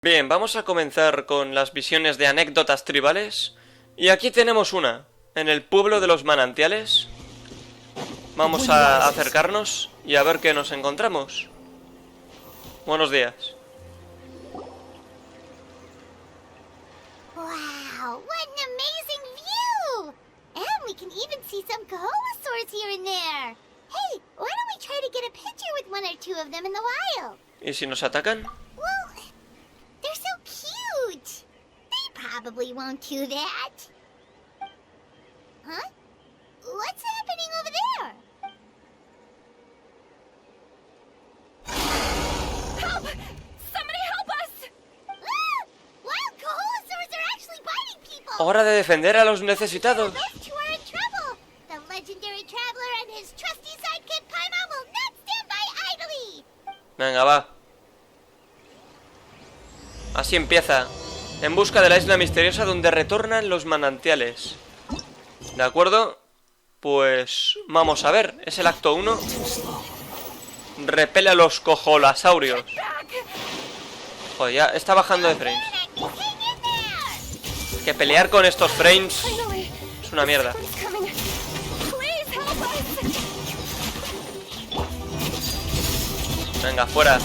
Bien, vamos a comenzar con las visiones de anécdotas tribales. Y aquí tenemos una, en el pueblo de los manantiales. Vamos a acercarnos y a ver qué nos encontramos. Buenos días. Wow, what an amazing view! And we can even see some Kaholasaurs here and there. Hey, why don't we try to get a picture with one or two of them in the wild? ¿Y si nos atacan? Well, they're so cute. They probably won't do that. Huh? What's happening over there? Help! Somebody help us! Ah! Wild Kaholasaurs are actually biting people! ¡Hora de defender a los necesitados! Those two are in trouble. The legendary traveler and his trusty sidekick Paimon will not stand by idly. Venga, va. Así empieza. En busca de la isla misteriosa donde retornan los manantiales. ¿De acuerdo? Pues vamos a ver. Es el acto 1. Repele a los cojolasaurios. Joder, ya está bajando de frames. Es que pelear con estos frames es una mierda. Venga, fuera.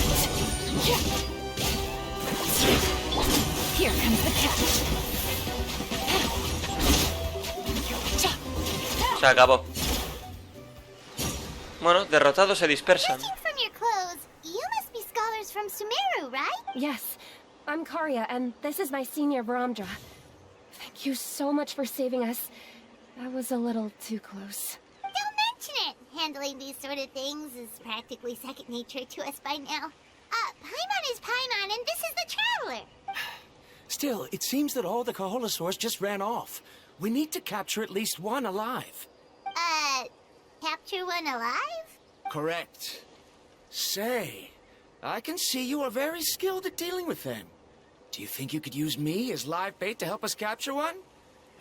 Se acabó. Bueno, derrotados se dispersan. Yes, I'm Karya, and this is my senior Varamdra. Thank you so much for saving us. That was a little too close. Don't mention it! Handling these sort of things is practically second nature to us by now. Paimon is Paimon, and this is the Traveler! Still, it seems that all the Kaholasaurs just ran off. We need to capture at least one alive. Capture one alive? Correct. Say, I can see you are very skilled at dealing with them. Do you think you could use me as live bait to help us capture one?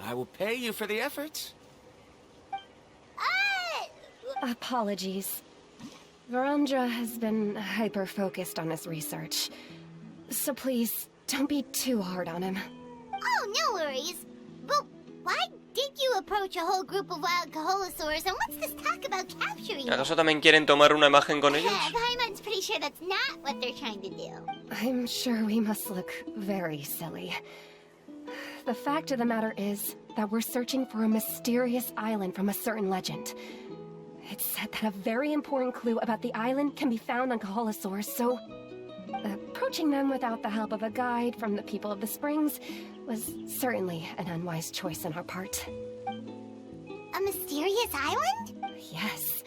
I will pay you for the efforts. Apologies. Varamdra has been hyper-focused on his research. So please, don't be too hard on him. Oh, no worries. But why did you approach a whole group of wild Kaholasaurs, and what's this talk about capturing them? ¿Acaso también quieren tomar una imagen con ellos? Paimon's pretty sure that's not what they're trying to do. I'm sure we must look very silly. The fact of the matter is that we're searching for a mysterious island from a certain legend. It's said that a very important clue about the island can be found on Kaholasaurs, so approaching them without the help of a guide from the people of the springs was certainly an unwise choice on our part. A mysterious island? Yes.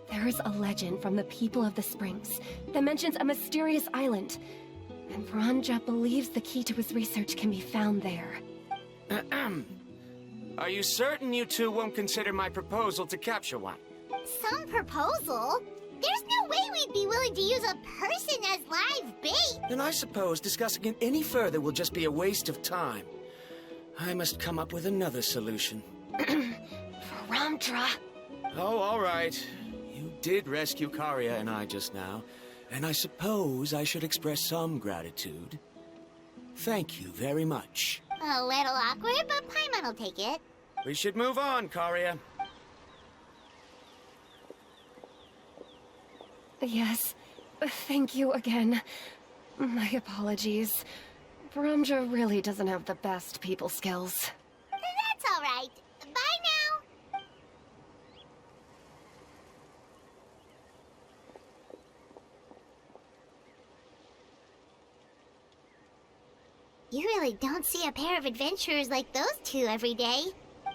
There is a legend from the people of the springs that mentions a mysterious island, and Varamdra believes the key to his research can be found there. Are you certain you two won't consider my proposal to capture one? Some proposal? There's no way we'd be willing to use a person as live bait! Then I suppose discussing it any further will just be a waste of time. I must come up with another solution. Varamdra! Oh, all right. You did rescue Karya and I just now, and I suppose I should express some gratitude. Thank you very much. A little awkward, but Paimon will take it. We should move on, Karya. Yes, thank you again. My apologies. Varamdra really doesn't have the best people skills. That's all right. Bye now. You really don't see a pair of adventurers like those two every day.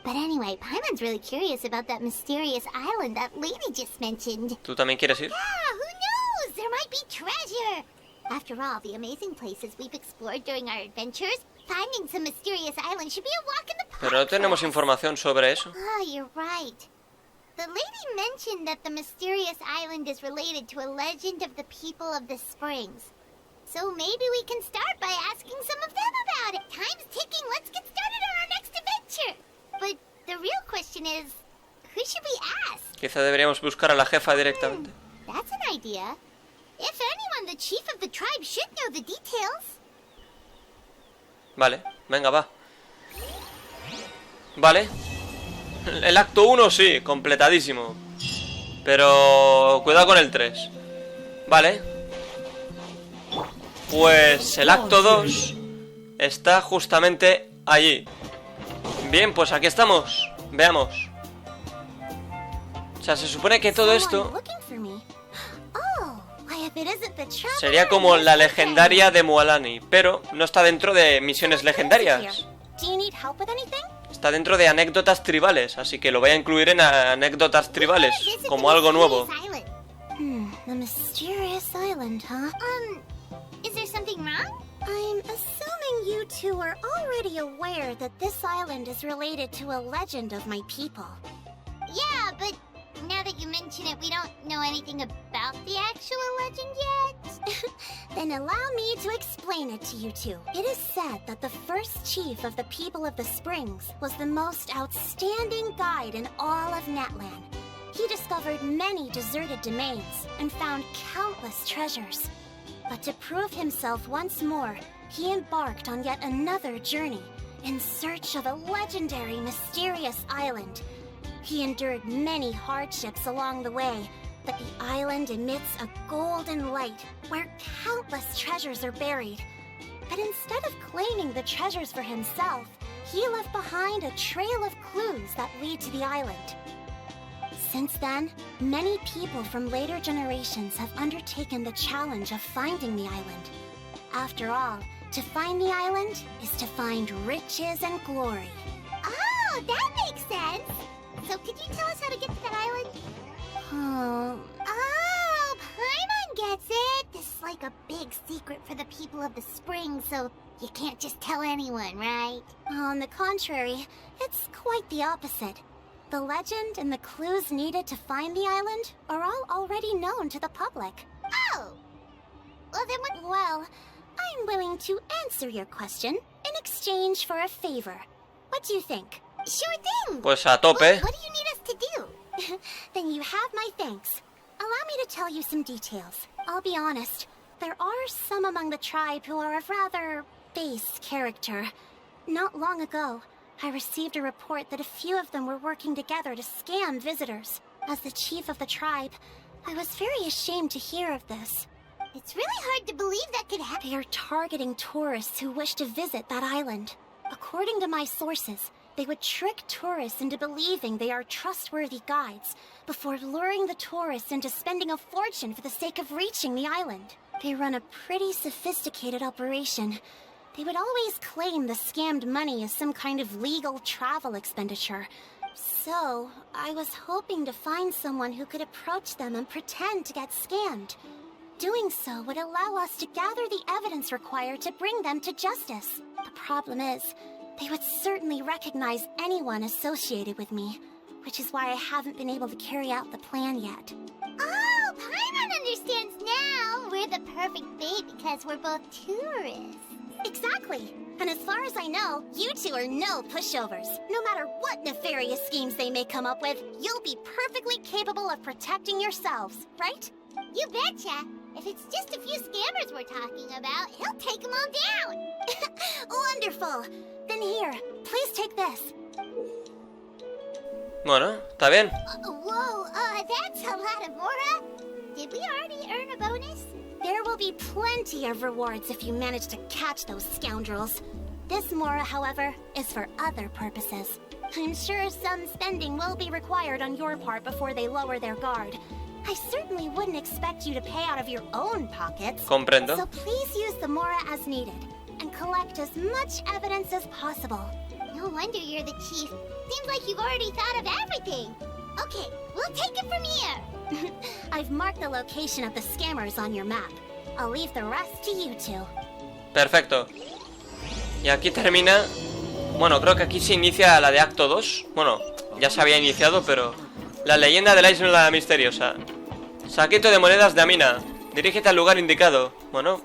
But anyway, Paimon's really curious about that mysterious island that lady just mentioned. ¿Tú también quieres ir? Yeah, who knows? There might be treasure. After all, the amazing places we've explored during our adventures, finding some mysterious island should be a walk in the park. Pero no tenemos información sobre eso. Oh, you're right. The lady mentioned that the mysterious island is related to a legend of the people of the springs. So maybe we can start by asking some of them about it. Time's ticking. Let's get started on our next adventure. But the real question is, who should we ask? Quizá deberíamos buscar a la jefa directamente. That's an idea. If anyone, the chief of the tribe should know the details. Vale, venga, va. Vale. El acto 1 sí, completadísimo. Pero cuidado con el 3. Vale. Pues el acto 2 está justamente allí. Bien, pues aquí estamos. Veamos. O sea, se supone que todo esto sería como la legendaria de Mualani, pero no está dentro de misiones legendarias. Está dentro de anécdotas tribales, así que lo voy a incluir en anécdotas tribales, como algo nuevo. The mysterious island, huh? Is there something wrong? I'm assuming you two are already aware that this island is related to a legend of my people. Yeah, but now that you mention it, we don't know anything about the actual legend yet. Then allow me to explain it to you two. It is said that the first chief of the people of the Springs was the most outstanding guide in all of Natlan. He discovered many deserted domains and found countless treasures. But to prove himself once more, he embarked on yet another journey in search of a legendary, mysterious island. He endured many hardships along the way, but the island emits a golden light where countless treasures are buried. But instead of claiming the treasures for himself, he left behind a trail of clues that lead to the island. Since then, many people from later generations have undertaken the challenge of finding the island. After all, to find the island is to find riches and glory. Oh, that makes sense! So could you tell us how to get to that island? Oh, Paimon gets it! This is like a big secret for the people of the spring, so you can't just tell anyone, right? On the contrary, it's quite the opposite. The legend and the clues needed to find the island are all already known to the public. Oh! Well, then what? Well, I'm willing to answer your question in exchange for a favor. What do you think? Sure thing! Pues a tope. What do you need us to do? Then you have my thanks. Allow me to tell you some details. I'll be honest, there are some among the tribe who are of rather base character. Not long ago, I received a report that a few of them were working together to scam visitors. As the chief of the tribe, I was very ashamed to hear of this. It's really hard to believe that could happen. They are targeting tourists who wish to visit that island. According to my sources, they would trick tourists into believing they are trustworthy guides before luring the tourists into spending a fortune for the sake of reaching the island. They run a pretty sophisticated operation. They would always claim the scammed money as some kind of legal travel expenditure. So, I was hoping to find someone who could approach them and pretend to get scammed. Doing so would allow us to gather the evidence required to bring them to justice. The problem is, they would certainly recognize anyone associated with me, which is why I haven't been able to carry out the plan yet. Oh, Paimon understands now! We're the perfect bait because we're both tourists. Exactly. And as far as I know, you two are no pushovers. No matter what nefarious schemes they may come up with, you'll be perfectly capable of protecting yourselves, right? You betcha. If it's just a few scammers we're talking about, he'll take them all down. Wonderful. Then here, please take this. Bueno, está bien. Whoa, that's a lot of Mora. Did we already earn a bonus? There will be plenty of rewards if you manage to catch those scoundrels. This Mora, however, is for other purposes. I'm sure some spending will be required on your part before they lower their guard. I certainly wouldn't expect you to pay out of your own pockets. Comprendo. So please use the Mora as needed, and collect as much evidence as possible. No wonder you're the chief. Seems like you've already thought of everything. Okay, we'll take it from here. I've marked the location of the scammers on your map. I'll leave the rest to you two. Perfecto. Y aquí termina. Bueno, creo que aquí se inicia la de Acto 2. Bueno, ya se había iniciado, pero... La leyenda de la isla misteriosa. Saquito de monedas de Amina. Dirígete al lugar indicado. Bueno,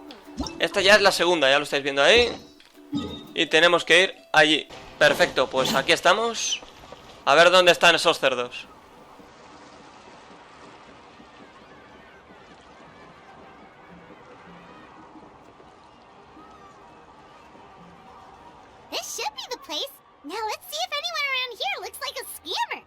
esta ya es la segunda, ya lo estáis viendo ahí. Y tenemos que ir allí. Perfecto, pues aquí estamos. A ver dónde están esos cerdos. This should be the place. Now let's see if anyone around here looks like a scammer.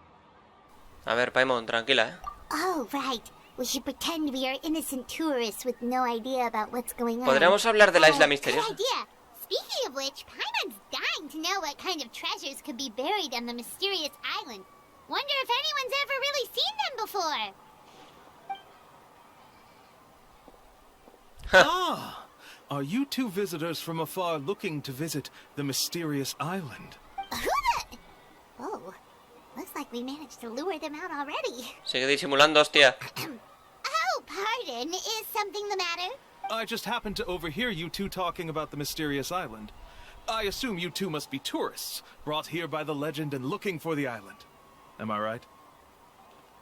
A ver, Paimon, tranquila, ¿eh? Oh, right. We should pretend we are innocent tourists with no idea about what's going on. Podríamos hablar de la isla Good misteriosa. idea. Speaking of which, Paimon's dying to know what kind of treasures could be buried on the mysterious island. Wonder if anyone's ever really seen them before. Ah! Are you two visitors from afar looking to visit the mysterious island? Who the... Oh, looks like we managed to lure them out already. Sigue disimulando, hostia. Oh, pardon. Is something the matter? I just happened to overhear you two talking about the mysterious island. I assume you two must be tourists, brought here by the legend and looking for the island. Am I right?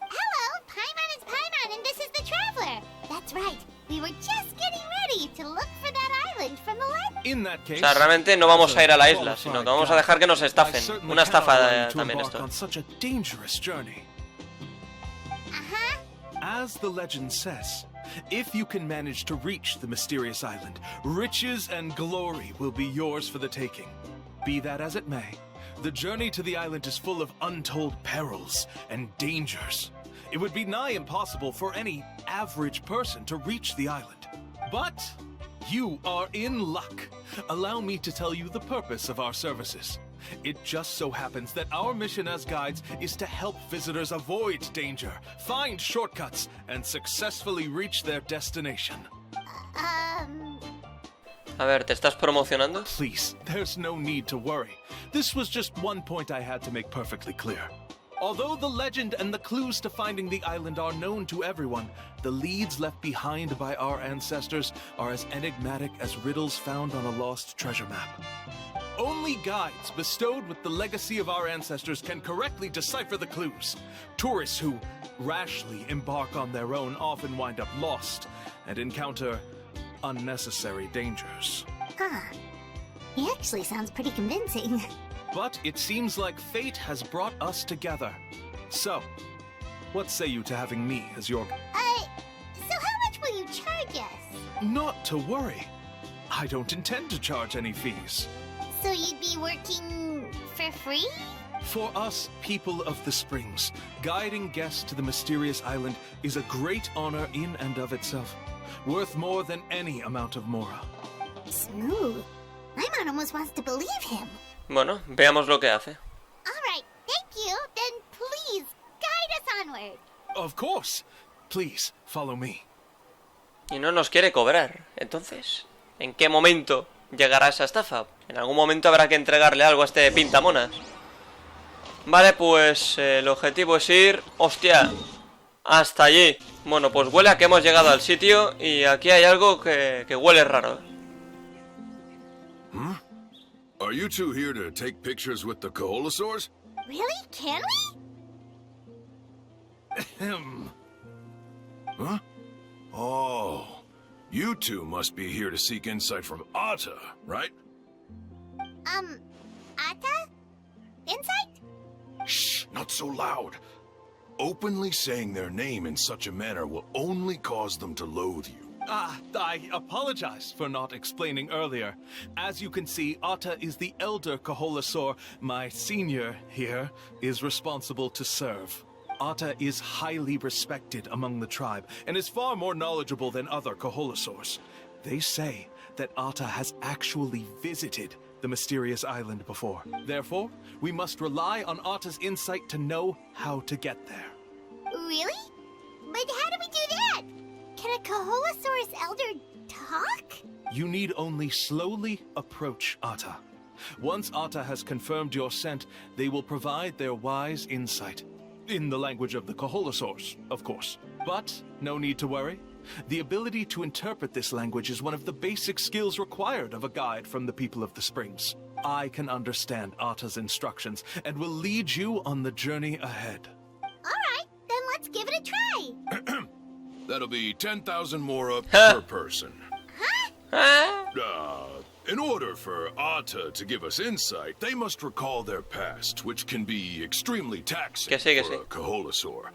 Hello, Paimon is Paimon, and this is the Traveler. That's right. We were just getting ready to look for that island from the legend. In that O case, sea, realmente no vamos a ir a la as isla, a sino que qualified vamos a dejar que nos guide, I estafen. certainly Una cannot estafa allow you to también embark esto. on such a dangerous journey. Uh-huh. As the legend says, if you can manage to reach the mysterious island, riches and glory will be yours for the taking. Be that as it may, the journey to the island is full of untold perils and dangers. It would be nigh impossible for any average person to reach the island. But you are in luck. Allow me to tell you the purpose of our services. It just so happens that our mission as guides is to help visitors avoid danger, find shortcuts, and successfully reach their destination. A ver, ¿te estás promocionando? Please, there's no need to worry. This was just one point I had to make perfectly clear. Although the legend and the clues to finding the island are known to everyone, the leads left behind by our ancestors are as enigmatic as riddles found on a lost treasure map. Only guides bestowed with the legacy of our ancestors can correctly decipher the clues. Tourists who rashly embark on their own often wind up lost and encounter unnecessary dangers. Huh. He actually sounds pretty convincing. But it seems like fate has brought us together. So, what say you to having me as your... So how much will you charge us? Not to worry. I don't intend to charge any fees. So you'd be working for free? For us, people of the Springs, guiding guests to the mysterious island is a great honor in and of itself, worth more than any amount of mora. Smooth. Paimon almost wants to believe him. Bueno, veamos lo que hace. Alright, thank you. Then please, guide us onward. Of course. Please, follow me. Y no nos quiere cobrar. Entonces, ¿en qué momento llegará esa estafa? En algún momento habrá que entregarle algo a este pintamonas. Vale, pues el objetivo es ir... ¡Hostia! Hasta allí. Bueno, pues huele a que hemos llegado al sitio y aquí hay algo que huele raro. Are you two here to take pictures with the Koholosaurs? Really? Can we? Ahem. Huh? Oh, you two must be here to seek insight from Atta, right? Atta? Insight? Shh, not so loud. Openly saying their name in such a manner will only cause them to loathe you. I apologize for not explaining earlier. As you can see, Atta is the elder Koholosaur. My senior here is responsible to serve. Atta is highly respected among the tribe and is far more knowledgeable than other Koholosaurs. They say that Atta has actually visited the mysterious island before. Therefore, we must rely on Atta's insight to know how to get there. Really? But how do we do that? Can a Koholosaurus elder talk? You need only slowly approach Atta. Once Atta has confirmed your scent, they will provide their wise insight. In the language of the Koholosaurs, of course. But no need to worry. The ability to interpret this language is one of the basic skills required of a guide from the people of the Springs. I can understand Atta's instructions and will lead you on the journey ahead. Alright, then let's give it a try. That'll be 10,000 mora per person. ¿Ah? In order for Atta to give us insight, they must recall their past, which can be extremely taxing Que sí. for a Koholosaur.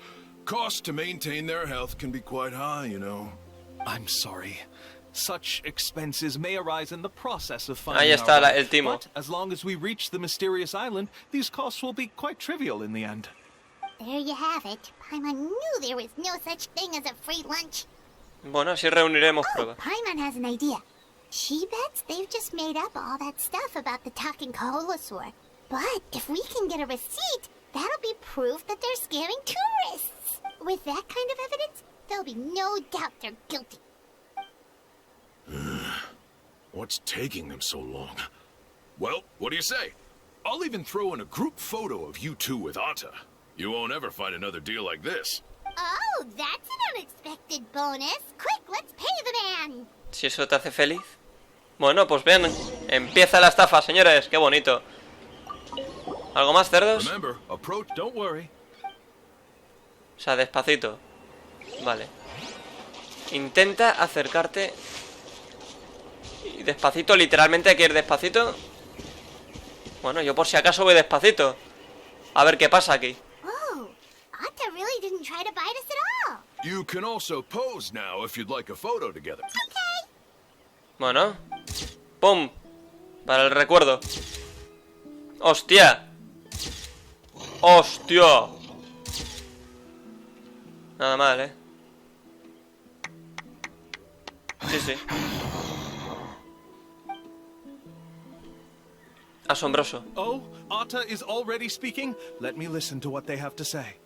Costs to maintain their health can be quite high, you know. I'm sorry. Such expenses may arise in the process of finding Ahí está our way, el timo. but as long as we reach the mysterious island, these costs will be quite trivial in the end. There you have it. Paimon knew there was no such thing as a free lunch. Bueno, así reuniremos Oh, pruebas. Paimon has an idea. She bets they've just made up all that stuff about the talking Kaholasaur. But if we can get a receipt, that'll be proof that they're scamming tourists. With that kind of evidence, there'll be no doubt they're guilty. What's taking them so long? Well, what do you say? I'll even throw in a group photo of you two with Atta. You won't ever find another deal like this. Oh, that's an unexpected bonus. Quick, let's pay the man. Si eso te hace feliz. Bueno, pues bien, empieza la estafa, señores. Qué bonito. ¿Algo más, cerdos? Remember, approach. Don't worry. O sea, despacito. Vale. Intenta acercarte. Y despacito, literalmente hay que ir despacito. Bueno, yo por si acaso voy despacito. A ver qué pasa aquí. Oh, Atta really didn't try to bite us at all. You can also pose now if you'd like a photo together. Okay. Bueno. ¡Pum! Para el recuerdo. ¡Hostia! ¡Hostia! Nada mal, ¿eh? Sí, sí. Asombroso. Oh, Atta is already speaking? Let me listen to what they have to say.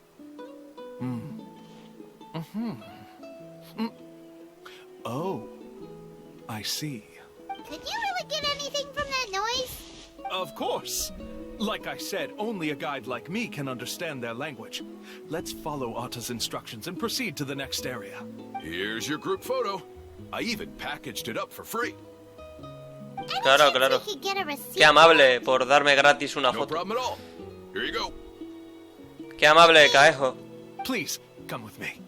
Oh, I see. Could you really get anything from that noise? Of course. Like I said, only a guide like me can understand their language. Let's follow Atta's instructions and proceed to the next area. Here's your group photo. I even packaged it up for free. Claro, claro. We could get a receipt. Qué amable por darme gratis una No foto. problem at all. Here you go. Qué amable, Caejo. Please, come with me.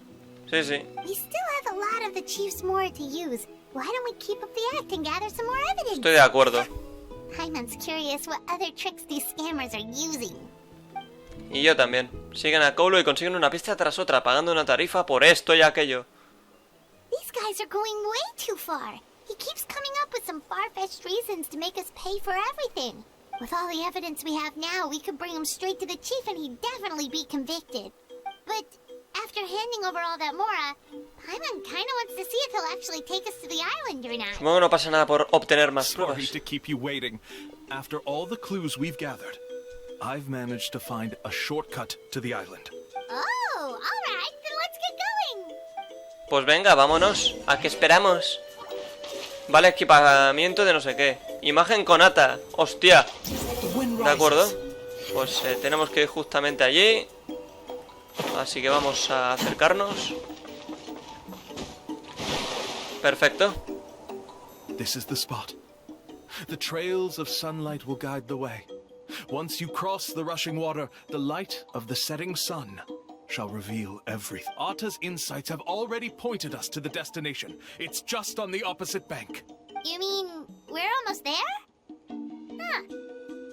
Sí, sí. We still have a lot of the chief's more to use. Why don't we keep up the act and gather some more evidence? Estoy de acuerdo. Paimon's curious what other tricks these scammers are using. Y yo también. Siguen a Koulo y consiguen una pista tras otra, pagando una tarifa por esto y aquello. These guys are going way too far. He keeps coming up with some far-fetched reasons to make us pay for everything. With all the evidence we have now, we could bring him straight to the chief and he'd definitely be convicted. But after handing over all that Mora, Paimon kinda wants to see if he'll actually take us to the island or not. Supongo que no pasa nada por obtener más Sorry pruebas. to keep you waiting. After all the clues we've gathered, I've managed to find a shortcut to the island. Oh, alright, then let's get going. Pues venga, vámonos. ¿A qué esperamos? Vale, equipamiento de no sé qué. Imagen con Atta. Hostia. De acuerdo. Pues tenemos que ir justamente allí. Así que vamos a acercarnos. Perfecto. This is the spot. The trails of sunlight will guide the way. Once you cross the rushing water, the light of the setting sun shall reveal everything. Atta's insights have already pointed us to the destination. It's just on the opposite bank. You mean we're almost there? Huh.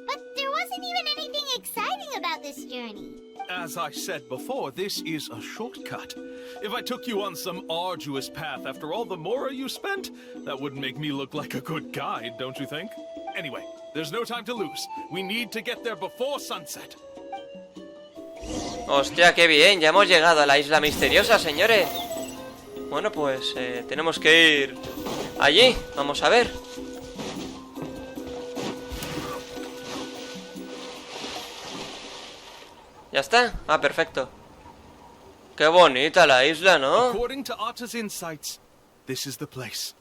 But there wasn't even anything exciting about this journey. As I said before, this is a shortcut. If I took you on some arduous path after all the Mora you spent, that wouldn't make me look like a good guide, don't you think? Anyway, there's no time to lose. We need to get there before sunset. Hostia, qué bien. Ya hemos llegado a la isla misteriosa, señores. Bueno, pues tenemos que ir allí. Vamos a ver. ¿Ya está? Ah, perfecto. Qué bonita la isla, ¿no? According to Atta's insights, this is the place.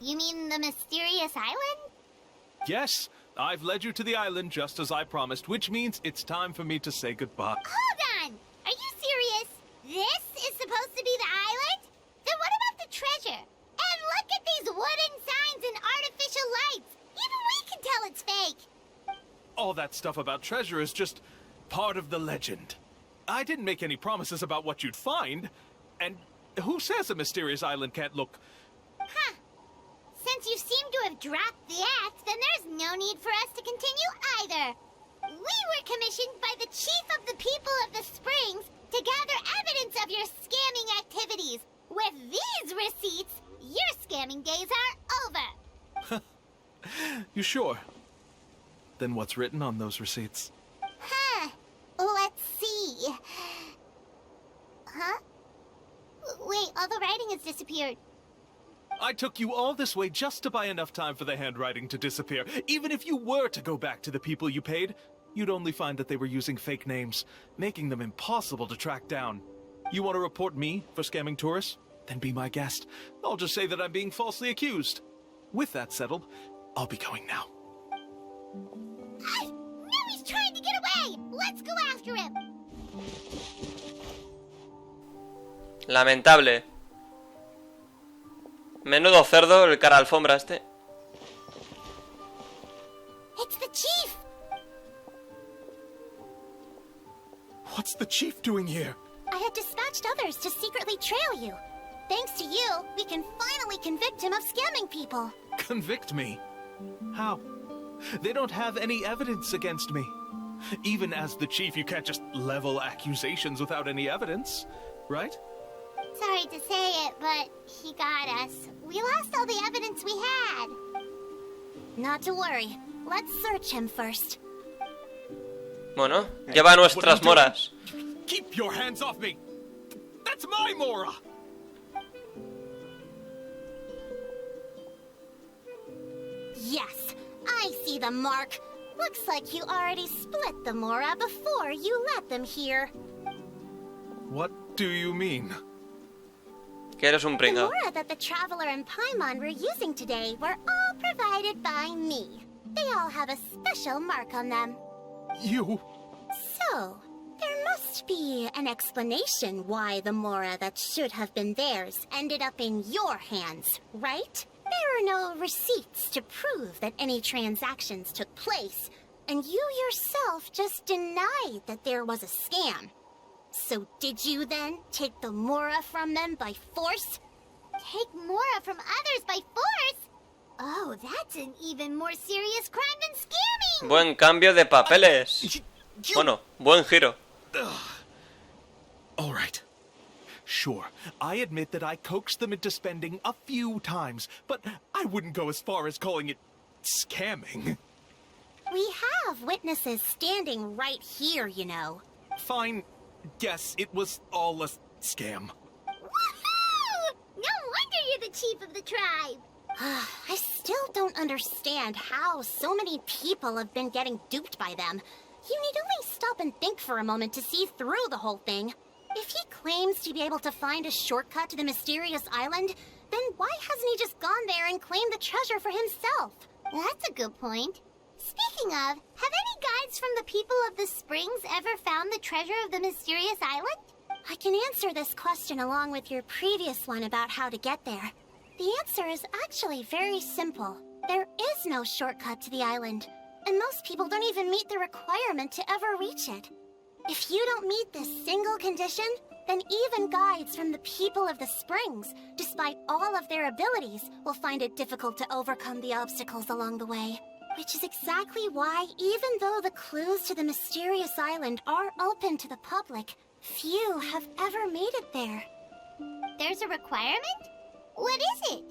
You mean the mysterious island? Yes, I've led you to the island just as I promised, which means it's time for me to say goodbye. Hold on! Are you serious? This is supposed to be the island? Then what about the treasure? And look at these wooden signs and artificial lights! Even we can tell it's fake! All that stuff about treasure is just part of the legend. I didn't make any promises about what you'd find, and who says a mysterious island can't look... Huh. Since you seem to have dropped the act, then there's no need for us to continue either. We were commissioned by the chief of the people of the Springs to gather evidence of your scamming activities. With these receipts, your scamming days are over. You sure? Then what's written on those receipts? Huh. Let's see. Huh? Wait, all the writing has disappeared. I took you all this way just to buy enough time for the handwriting to disappear. Even if you were to go back to the people you paid, you'd only find that they were using fake names, making them impossible to track down. You want to report me for scamming tourists? Then be my guest. I'll just say that I'm being falsely accused. With that settled, I'll be going now. No, he's trying to get away! Let's go after him! Lamentable. Menudo cerdo el cara alfombra este. It's the chief! What's the chief doing here? I had dispatched others to secretly trail you. Thanks to you, we can finally convict him of scamming people. Convict me? How? They don't have any evidence against me. Even as the chief, you can't just level accusations without any evidence, right? Sorry to say it, but he got us. We lost all the evidence we had. Not to worry. Let's search him first. Bueno, lleva nuestras moras. Keep your hands off me! That's my Mora! Yes, I see the mark. Looks like you already split the Mora before you let them here. What do you mean? Que eres un The pringao. Mora that the Traveler and Paimon were using today were all provided by me. They all have a special mark on them. You... So, there must be an explanation why the Mora that should have been theirs ended up in your hands, right? There are no receipts to prove that any transactions took place, and you yourself just denied that there was a scam. So did you then take the Mora from them by force? Take Mora from others by force? Oh, that's an even more serious crime than scamming! Buen cambio de papeles. Bueno, buen giro. All right. Sure, I admit that I coaxed them into spending a few times, but I wouldn't go as far as calling it scamming. We have witnesses standing right here, you know. Fine, guess it was all a scam. Woohoo! No wonder you're the chief of the tribe! I still don't understand how so many people have been getting duped by them. You need only stop and think for a moment to see through the whole thing. If he claims to be able to find a shortcut to the mysterious island, then why hasn't he just gone there and claimed the treasure for himself? That's a good point. Speaking of, have any guides from the people of the springs ever found the treasure of the mysterious island? I can answer this question along with your previous one about how to get there. The answer is actually very simple. There is no shortcut to the island, and most people don't even meet the requirement to ever reach it. If you don't meet this single condition, then even guides from the people of the springs, despite all of their abilities, will find it difficult to overcome the obstacles along the way. Which is exactly why, even though the clues to the mysterious island are open to the public, few have ever made it there. There's a requirement? What is it?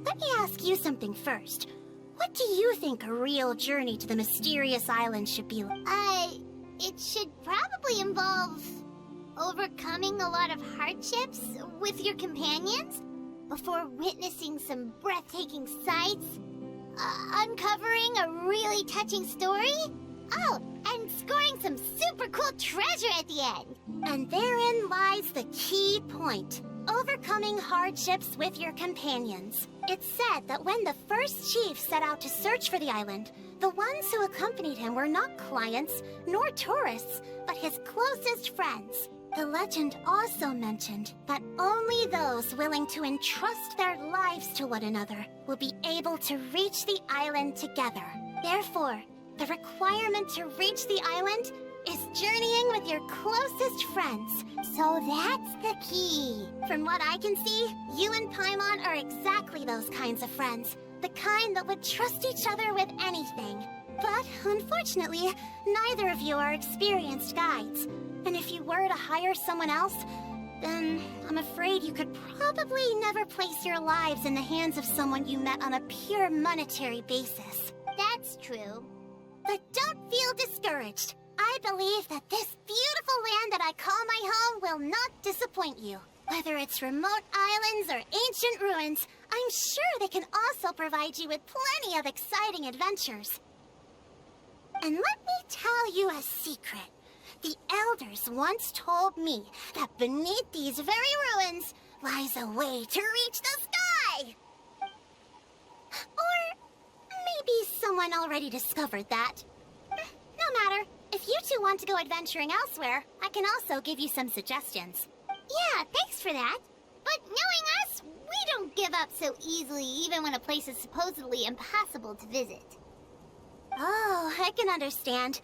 Let me ask you something first. What do you think a real journey to the mysterious island should be like? It should probably involve overcoming a lot of hardships with your companions before witnessing some breathtaking sights, uncovering a really touching story, and scoring some super cool treasure at the end. And therein lies the key point. Overcoming hardships with your companions. It's said that when the first chief set out to search for the island, the ones who accompanied him were not clients nor tourists, but his closest friends. The legend also mentioned that only those willing to entrust their lives to one another will be able to reach the island together. Therefore, the requirement to reach the island is journeying with your closest friends. So that's the key. From what I can see, you and Paimon are exactly those kinds of friends. The kind that would trust each other with anything. But unfortunately, neither of you are experienced guides. And if you were to hire someone else, then I'm afraid you could probably never place your lives in the hands of someone you met on a pure monetary basis. That's true. But don't feel discouraged. I believe that this beautiful land that I call my home will not disappoint you. Whether it's remote islands or ancient ruins, I'm sure they can also provide you with plenty of exciting adventures. And let me tell you a secret. The elders once told me that beneath these very ruins lies a way to reach the sky! Or maybe someone already discovered that. No matter. If you two want to go adventuring elsewhere, I can also give you some suggestions. Yeah, thanks for that. But knowing us, we don't give up so easily even when a place is supposedly impossible to visit. Oh, I can understand.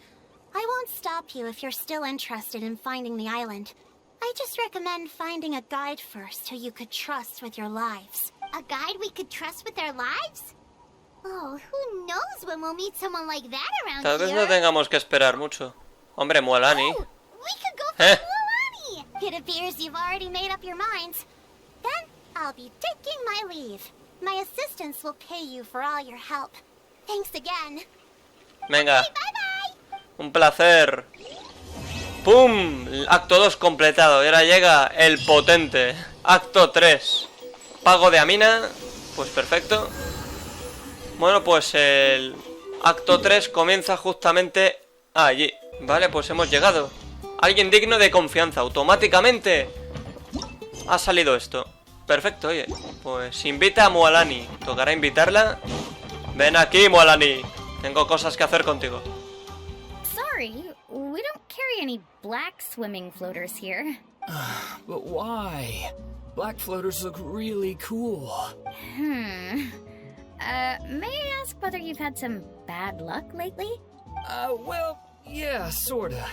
I won't stop you if you're still interested in finding the island. I just recommend finding a guide first who you could trust with your lives. A guide we could trust with our lives? Oh, who knows when we'll meet someone like that around Tal vez here? no tengamos que esperar mucho. Hombre, Mualani. Oh, we could go for Mualani! It appears you've already made up your minds. Then I'll be taking my leave. My assistants will pay you for all your help. Thanks again. Venga, Okay, bye-bye! un placer. ¡Pum! Acto 2 completado. Y ahora llega el potente. Acto 3. Pago de Amina. Pues perfecto. Bueno, pues el acto 3 comienza justamente allí. Vale, pues hemos llegado. Alguien digno de confianza. Automáticamente ha salido esto. Perfecto, oye. Pues invita a Mualani. Tocará invitarla. Ven aquí, Mualani. Tengo cosas que hacer contigo. Sorry, we don't carry any black swimming floaters here. But why? Black floaters look really cool. May I ask whether you've had some bad luck lately? Well, yeah, sorta.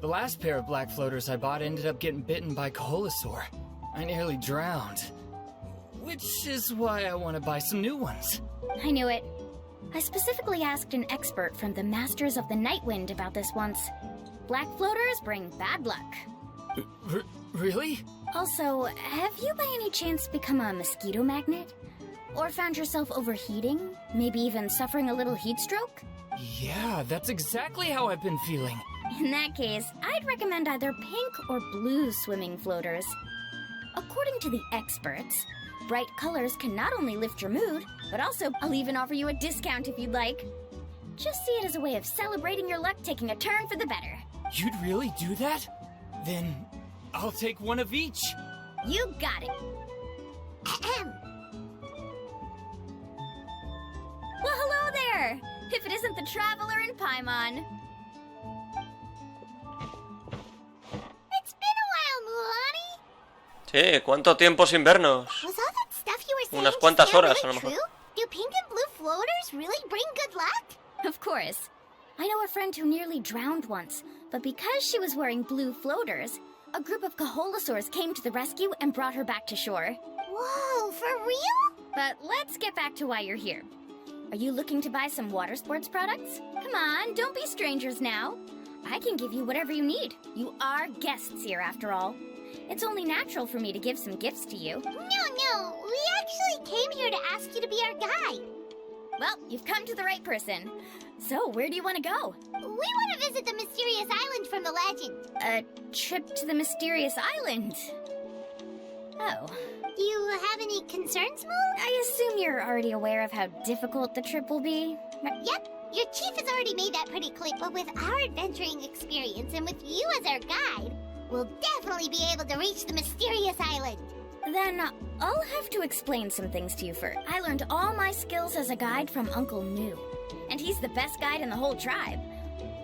The last pair of black floaters I bought ended up getting bitten by Koholosaur. I nearly drowned. Which is why I want to buy some new ones. I knew it. I specifically asked an expert from the Masters of the Nightwind about this once. Black floaters bring bad luck. Really? Also, have you by any chance become a mosquito magnet? Or found yourself overheating? Maybe even suffering a little heat stroke? Yeah, that's exactly how I've been feeling. In that case, I'd recommend either pink or blue swimming floaters. According to the experts, bright colors can not only lift your mood, but also I'll even offer you a discount if you'd like. Just see it as a way of celebrating your luck taking a turn for the better. You'd really do that? Then I'll take one of each. You got it. Well, hello there! If it isn't the Traveler in Paimon. It's been a while, Mualani. Sí, ¿cuánto tiempo sin vernos? Was all that stuff you were saying Unas cuantas just now horas, a lo really mejor. true? Do pink and blue floaters really bring good luck? Of course. I know a friend who nearly drowned once, but because she was wearing blue floaters, a group of Koholosaurs came to the rescue and brought her back to shore. Whoa, for real? But let's get back to why you're here. Are you looking to buy some water sports products? Come on, don't be strangers now. I can give you whatever you need. You are guests here, after all. It's only natural for me to give some gifts to you. No, we actually came here to ask you to be our guide. Well, you've come to the right person. So, where do you want to go? We want to visit the mysterious island from the legend. A trip to the mysterious island. Oh. Do you have any concerns, Mo? I assume you're already aware of how difficult the trip will be. Yep, your chief has already made that pretty clear, but with our adventuring experience and with you as our guide, we'll definitely be able to reach the mysterious island. Then I'll have to explain some things to you first. I learned all my skills as a guide from Uncle New, and he's the best guide in the whole tribe.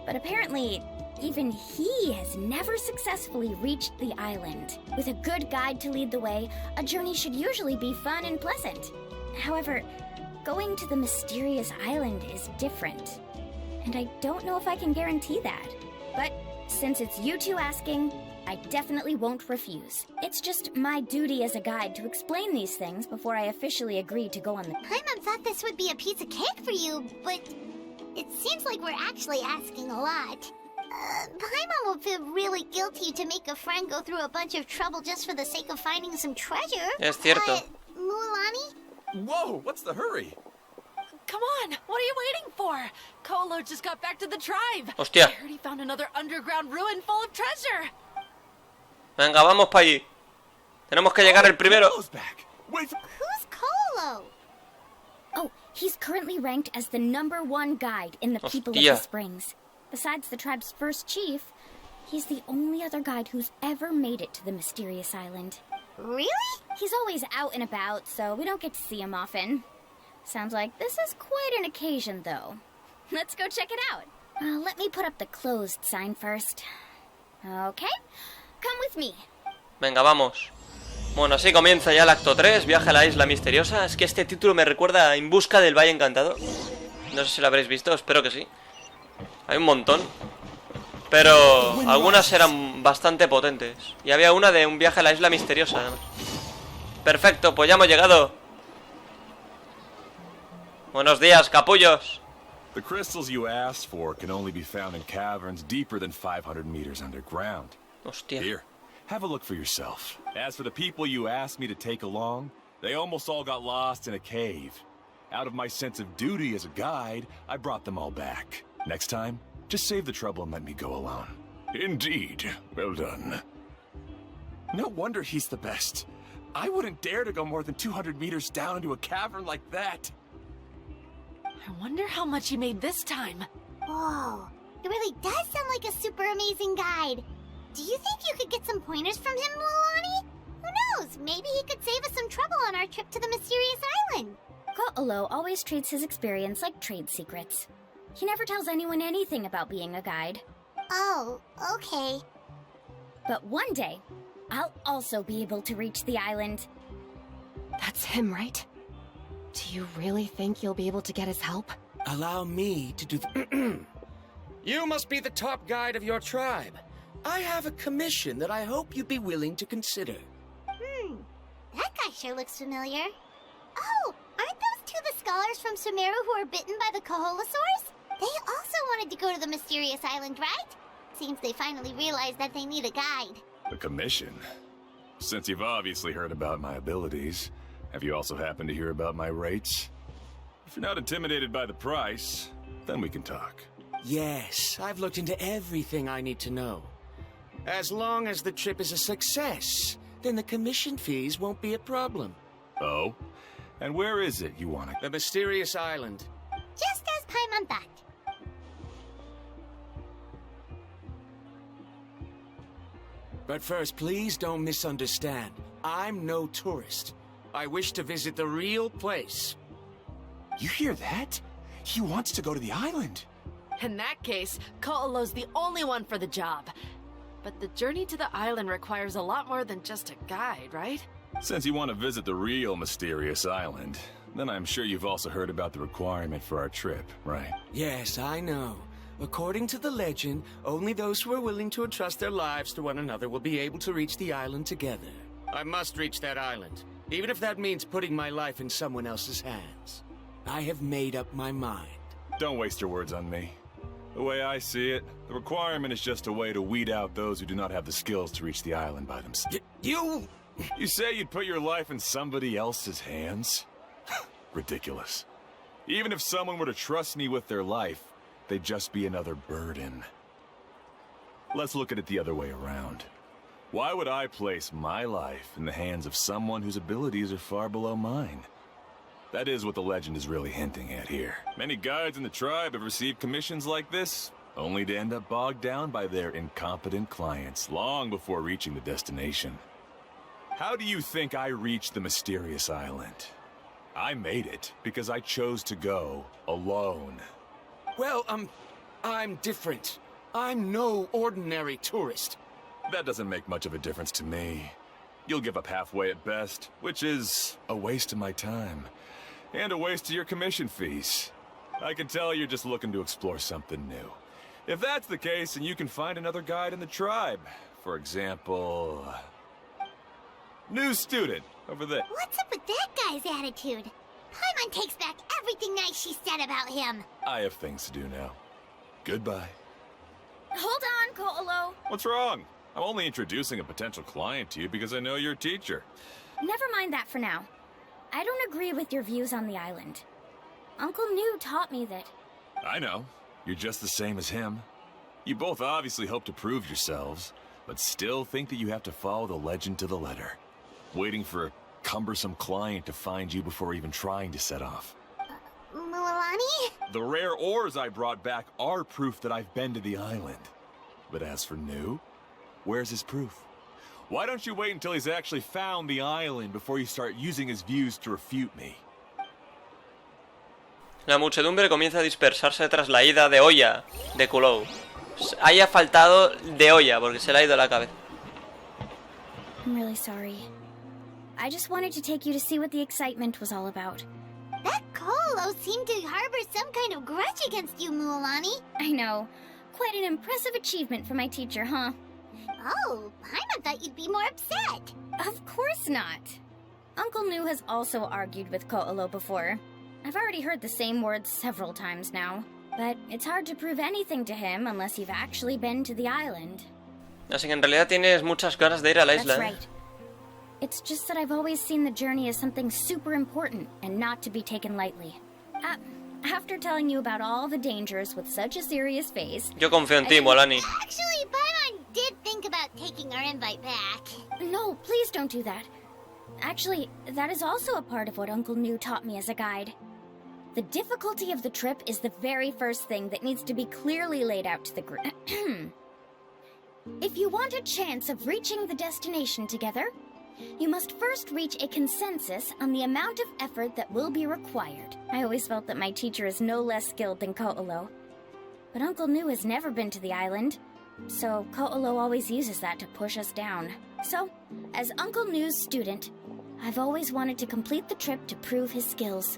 But apparently, even he has never successfully reached the island. With a good guide to lead the way, a journey should usually be fun and pleasant. However, going to the mysterious island is different, and I don't know if I can guarantee that. But since it's you two asking, I definitely won't refuse. It's just my duty as a guide to explain these things before I officially agree to go on the... Paimon thought this would be a piece of cake for you, but it seems like we're actually asking a lot. Paimon will feel really guilty to make a friend go through a bunch of trouble just for the sake of finding some treasure. Es cierto. Mualani? Whoa, what's the hurry? Come on, what are you waiting for? Kolo just got back to the tribe. Hostia. I heard he found another underground ruin full of treasure. Venga, vamos para allí. Tenemos que llegar el primero. Kolo's back. Wait for... Who's Kolo? Oh, he's currently ranked as the #1 guide in the people of Hostia. the Springs. Besides the tribe's first chief, he's the only other guide who's ever made it to the mysterious island. Really? He's always out and about, so we don't get to see him often. Sounds like this is quite an occasion, though. Let's go check it out. Let me put up the closed sign first. Okay, come with me. Venga, vamos. Bueno, así comienza ya el acto 3, Viaje a la isla misteriosa. Es que este título me recuerda a En busca del Valle Encantado. No sé si lo habréis visto, espero que sí. Hay un montón. Pero algunas eran bastante potentes. Y había una de un viaje a la isla misteriosa, además. Perfecto, pues ya hemos llegado. Buenos días, capullos. The crystals you asked for can only be found in caverns deeper than 500 meters underground. Hostia. Here, have a look for yourself. As for the people you asked me to take along, they almost all got lost in a cave. Out of my sense of duty as a guide, I brought them all back. Next time, just save the trouble and let me go alone. Indeed. Well done. No wonder he's the best. I wouldn't dare to go more than 200 meters down into a cavern like that. I wonder how much he made this time. Whoa, it really does sound like a super amazing guide. Do you think you could get some pointers from him, Mualani? Who knows, maybe he could save us some trouble on our trip to the mysterious island. Ko'olo always treats his experience like trade secrets. He never tells anyone anything about being a guide. Oh, okay. But one day, I'll also be able to reach the island. That's him, right? Do you really think you'll be able to get his help? Allow me to do the... You must be the top guide of your tribe. I have a commission that I hope you'd be willing to consider. That guy sure looks familiar. Oh, aren't those two the scholars from Sumeru who were bitten by the Koholosaurs? They also wanted to go to the mysterious island, right? Seems they finally realized that they need a guide. A commission? Since you've obviously heard about my abilities, have you also happened to hear about my rates? If you're not intimidated by the price, then we can talk. Yes, I've looked into everything I need to know. As long as the trip is a success, then the commission fees won't be a problem. Oh? And where is it you want to... The mysterious island. Just as Paimon thought. But first, please don't misunderstand. I'm no tourist. I wish to visit the real place. You hear that? He wants to go to the island. In that case, Ko'olo's the only one for the job. But the journey to the island requires a lot more than just a guide, right? Since you want to visit the real mysterious island, then I'm sure you've also heard about the requirement for our trip, right? Yes, I know. According to the legend, only those who are willing to entrust their lives to one another will be able to reach the island together. I must reach that island, even if that means putting my life in someone else's hands. I have made up my mind. Don't waste your words on me. The way I see it, the requirement is just a way to weed out those who do not have the skills to reach the island by themselves. You say you'd put your life in somebody else's hands? Ridiculous. Even if someone were to trust me with their life, they'd just be another burden. Let's look at it the other way around. Why would I place my life in the hands of someone whose abilities are far below mine? That is what the legend is really hinting at here. Many guides in the tribe have received commissions like this, only to end up bogged down by their incompetent clients long before reaching the destination. How do you think I reached the mysterious island? I made it because I chose to go alone. Well, I'm different. I'm no ordinary tourist. That doesn't make much of a difference to me. You'll give up halfway at best, which is a waste of my time. And a waste of your commission fees. I can tell you're just looking to explore something new. If that's the case, then you can find another guide in the tribe. For example... new student, over there. What's up with that guy's attitude? Paimon takes back everything nice she said about him. I have things to do now. Goodbye. Hold on, Ko'olo. What's wrong? I'm only introducing a potential client to you because I know you're a teacher. Never mind that for now. I don't agree with your views on the island. Uncle New taught me that... I know. You're just the same as him. You both obviously hope to prove yourselves, but still think that you have to follow the legend to the letter. Waiting for a cumbersome client to find you before even trying to set off. Mualani? The rare ores I brought back are proof that I've been to the island. But as for New, where's his proof? Why don't you wait until he's actually found the island before you start using his views to refute me? La muchedumbre comienza a dispersarse tras la ida de olla de Kulou. Haya faltado de olla porque se le ha ido la cabeza. I'm really sorry. I just wanted to take you to see what the excitement was all about. That Ko'olo seemed to harbor some kind of grudge against you, Mualani. I know. Quite an impressive achievement for my teacher, huh? Oh, Paimon thought you'd be more upset. Of course not. Uncle New has also argued with Ko'olo before. I've already heard the same words several times now. But it's hard to prove anything to him unless you've actually been to the island. Así que en realidad tienes muchas ganas de ir a la isla. That's right. It's just that I've always seen the journey as something super important and not to be taken lightly. After telling you about all the dangers with such a serious face... Yo confío en ti, Mualani. Actually, Paimon did think about taking our invite back. No, please don't do that. Actually, that is also a part of what Uncle New taught me as a guide. The difficulty of the trip is the very first thing that needs to be clearly laid out to the group. If you want a chance of reaching the destination together, you must first reach a consensus on the amount of effort that will be required. I always felt that my teacher is no less skilled than Ko'olo. But Uncle New has never been to the island, so Ko'olo always uses that to push us down. So, as Uncle New's student, I've always wanted to complete the trip to prove his skills.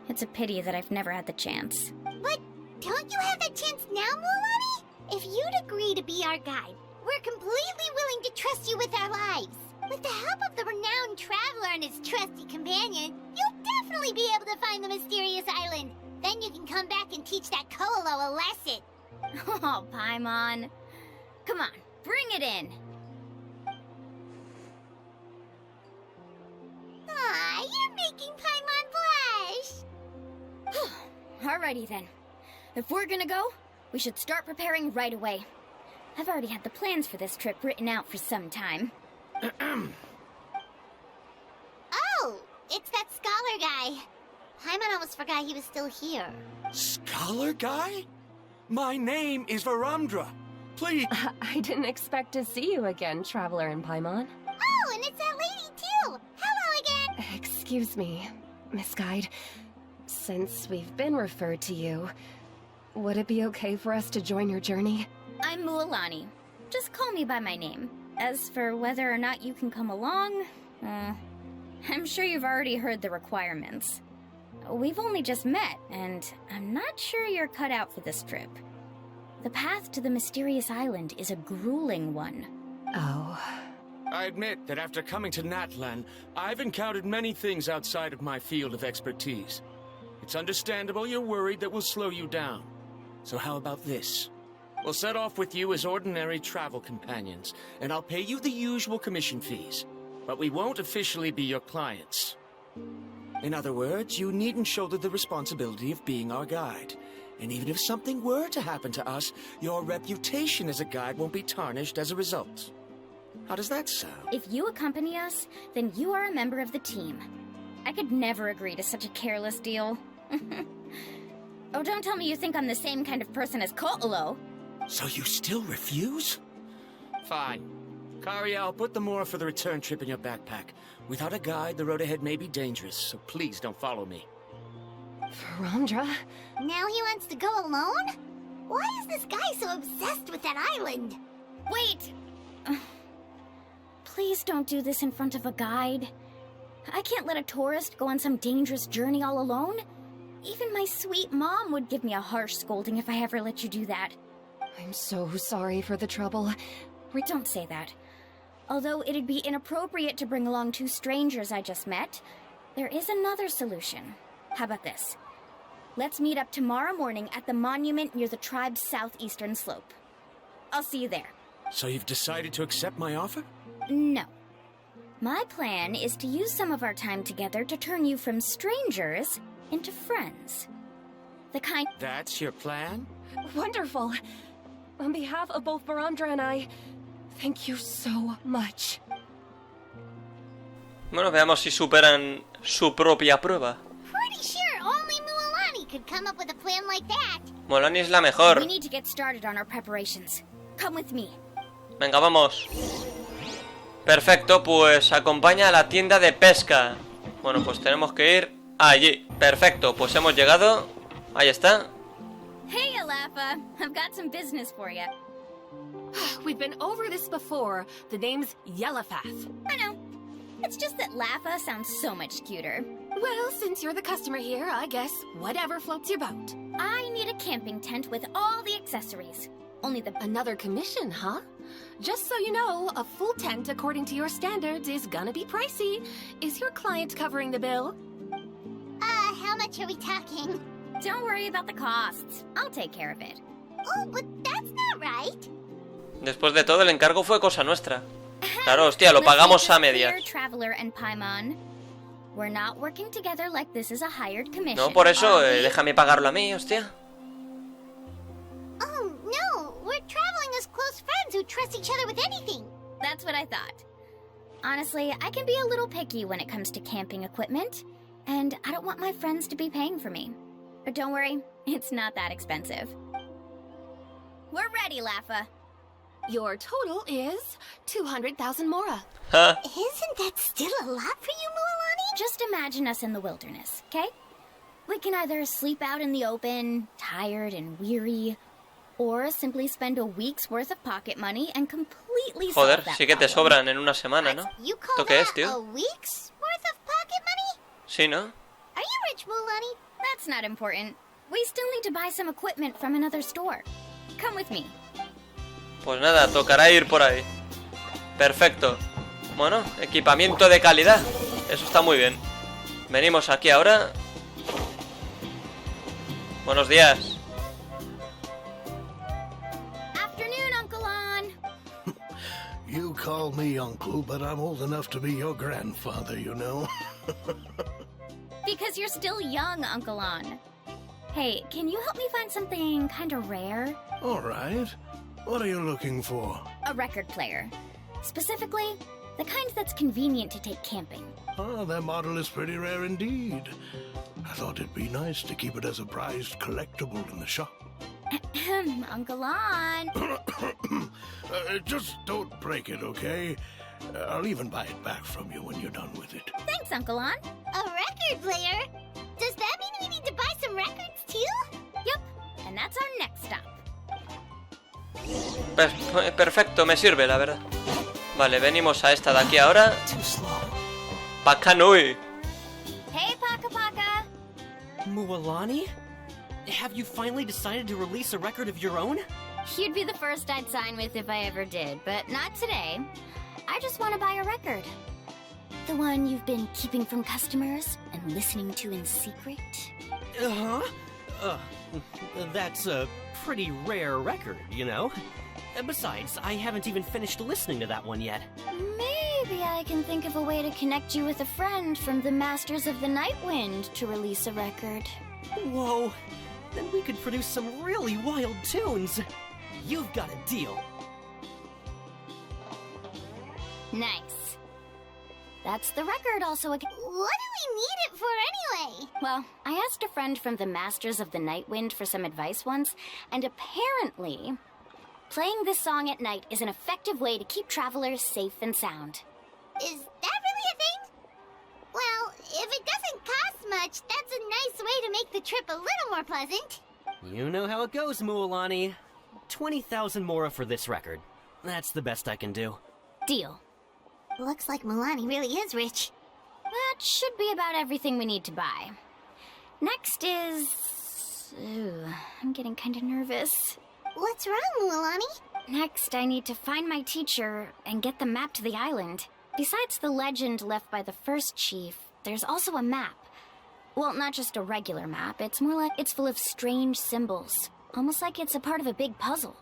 It's a pity that I've never had the chance. But don't you have that chance now, Mualani? If you'd agree to be our guide, we're completely willing to trust you with our lives. With the help of the renowned traveler and his trusty companion, you'll definitely be able to find the mysterious island. Then you can come back and teach that Ko'olo a lesson. Oh, Paimon. Come on, bring it in. Aw, you're making Paimon blush. Alrighty then. If we're gonna go, we should start preparing right away. I've already had the plans for this trip written out for some time. Oh, it's that scholar guy. Paimon almost forgot he was still here. Scholar guy? My name is Varamdra. Please. I didn't expect to see you again, Traveler and Paimon. Oh, and it's that lady too. Hello again. Excuse me, Miss Guide. Since we've been referred to you, would it be okay for us to join your journey? I'm Mualani. Just call me by my name. As for whether or not you can come along, I'm sure you've already heard the requirements. We've only just met, and I'm not sure you're cut out for this trip. The path to the mysterious island is a grueling one. Oh. I admit that after coming to Natlan, I've encountered many things outside of my field of expertise. It's understandable you're worried that we'll slow you down. So how about this? We'll set off with you as ordinary travel companions, and I'll pay you the usual commission fees. But we won't officially be your clients. In other words, you needn't shoulder the responsibility of being our guide. And even if something were to happen to us, your reputation as a guide won't be tarnished as a result. How does that sound? If you accompany us, then you are a member of the team. I could never agree to such a careless deal. Oh, don't tell me you think I'm the same kind of person as Ko'olo. So you still refuse? Fine. Kariel, put the more for the return trip in your backpack. Without a guide, the road ahead may be dangerous, so please don't follow me. Varamdra? Now he wants to go alone? Why is this guy so obsessed with that island? Wait! Please don't do this in front of a guide. I can't let a tourist go on some dangerous journey all alone. Even my sweet mom would give me a harsh scolding if I ever let you do that. I'm so sorry for the trouble. Don't say that. Although it'd be inappropriate to bring along two strangers I just met, there is another solution. How about this? Let's meet up tomorrow morning at the monument near the tribe's southeastern slope. I'll see you there. So you've decided to accept my offer? No. My plan is to use some of our time together to turn you from strangers into friends. The kind... That's your plan? Wonderful. On behalf of both Barandra and I, thank you so much. Bueno, veamos si superan su propia prueba. Pretty sure only Mualani could come up with a plan like that. Mualani es la mejor. We need to get started on our preparations. Come with me. Venga, vamos. Perfecto, pues acompaña a la tienda de pesca. Bueno, pues tenemos que ir allí. Perfecto, pues hemos llegado. Ahí está. Hey, Alafa. I've got some business for you. We've been over this before. The name's Yellowfath. I know. It's just that Lafa sounds so much cuter. Well, since you're the customer here, I guess whatever floats your boat. I need a camping tent with all the accessories. Only the... Another commission, huh? Just so you know, a full tent according to your standards is gonna be pricey. Is your client covering the bill? How much are we talking? Don't worry about the costs. I'll take care of it. Oh, but that's not right. Después de todo, el encargo fue cosa nuestra. Claro, hostia, lo pagamos a medias. Traveler and Paimon. We're not working together like this is a hired commission. No, por eso, déjame pagarlo a mí, hostia. Oh, no. We're traveling as close friends who trust each other with anything. That's what I thought. Honestly, I can be a little picky when it comes to camping equipment, and I don't want my friends to be paying for me. But don't worry, it's not that expensive. We're ready, Lafa. Your total is 200,000 mora. Huh? Isn't that still a lot for you, Mualani? Just imagine us in the wilderness, okay? We can either sleep out in the open, tired and weary, or simply spend a week's worth of pocket money and completely solve Joder, that sí que te problem. sobran en una semana, ¿no? You call ¿Esto qué es, that tío? a week's worth of pocket money? Sí, ¿no? Are you rich, Mualani? That's not important. We still need to buy some equipment from another store. Come with me. Pues nada, tocará ir por ahí. Perfecto. Bueno, equipamiento de calidad. Eso está muy bien. Venimos aquí ahora. Buenos días. Afternoon, Uncle On. You call me uncle, but I'm old enough to be your grandfather, you know. Because you're still young, Uncle On. Hey, can you help me find something kind of rare? All right. What are you looking for? A record player. Specifically, the kind that's convenient to take camping. Oh, that model is pretty rare indeed. I thought it'd be nice to keep it as a prized collectible in the shop. Uncle On. Just don't break it, okay? I'll even buy it back from you when you're done with it. Thanks, Uncle On. A record player? Does that mean we need to buy some records too? Yep, and that's our next stop. Perfecto, me sirve, la verdad. Vale, venimos a esta de aquí ahora. Pakanui. Hey, Paka Paka. Mualani? Have you finally decided to release a record of your own? You'd be the first I'd sign with if I ever did, but not today. I just want to buy a record. The one you've been keeping from customers and listening to in secret? Uh-huh. That's a pretty rare record, you know? Besides, I haven't even finished listening to that one yet. Maybe I can think of a way to connect you with a friend from the Masters of the Nightwind to release a record. Whoa, then we could produce some really wild tunes. You've got a deal. Nice. That's the record also. What do we need it for anyway? Well, I asked a friend from the Masters of the Nightwind for some advice once, and apparently, playing this song at night is an effective way to keep travelers safe and sound. Is that really a thing? Well, if it doesn't cost much, that's a nice way to make the trip a little more pleasant. You know how it goes, Mualani. 20,000 mora for this record. That's the best I can do. Deal. Looks like Mualani really is rich. That should be about everything we need to buy. Next is... Ooh, I'm getting kind of nervous. What's wrong, Mualani? Next, I need to find my teacher and get the map to the island. Besides the legend left by the first chief, there's also a map. Well, not just a regular map. It's more like it's full of strange symbols. Almost like it's a part of a big puzzle.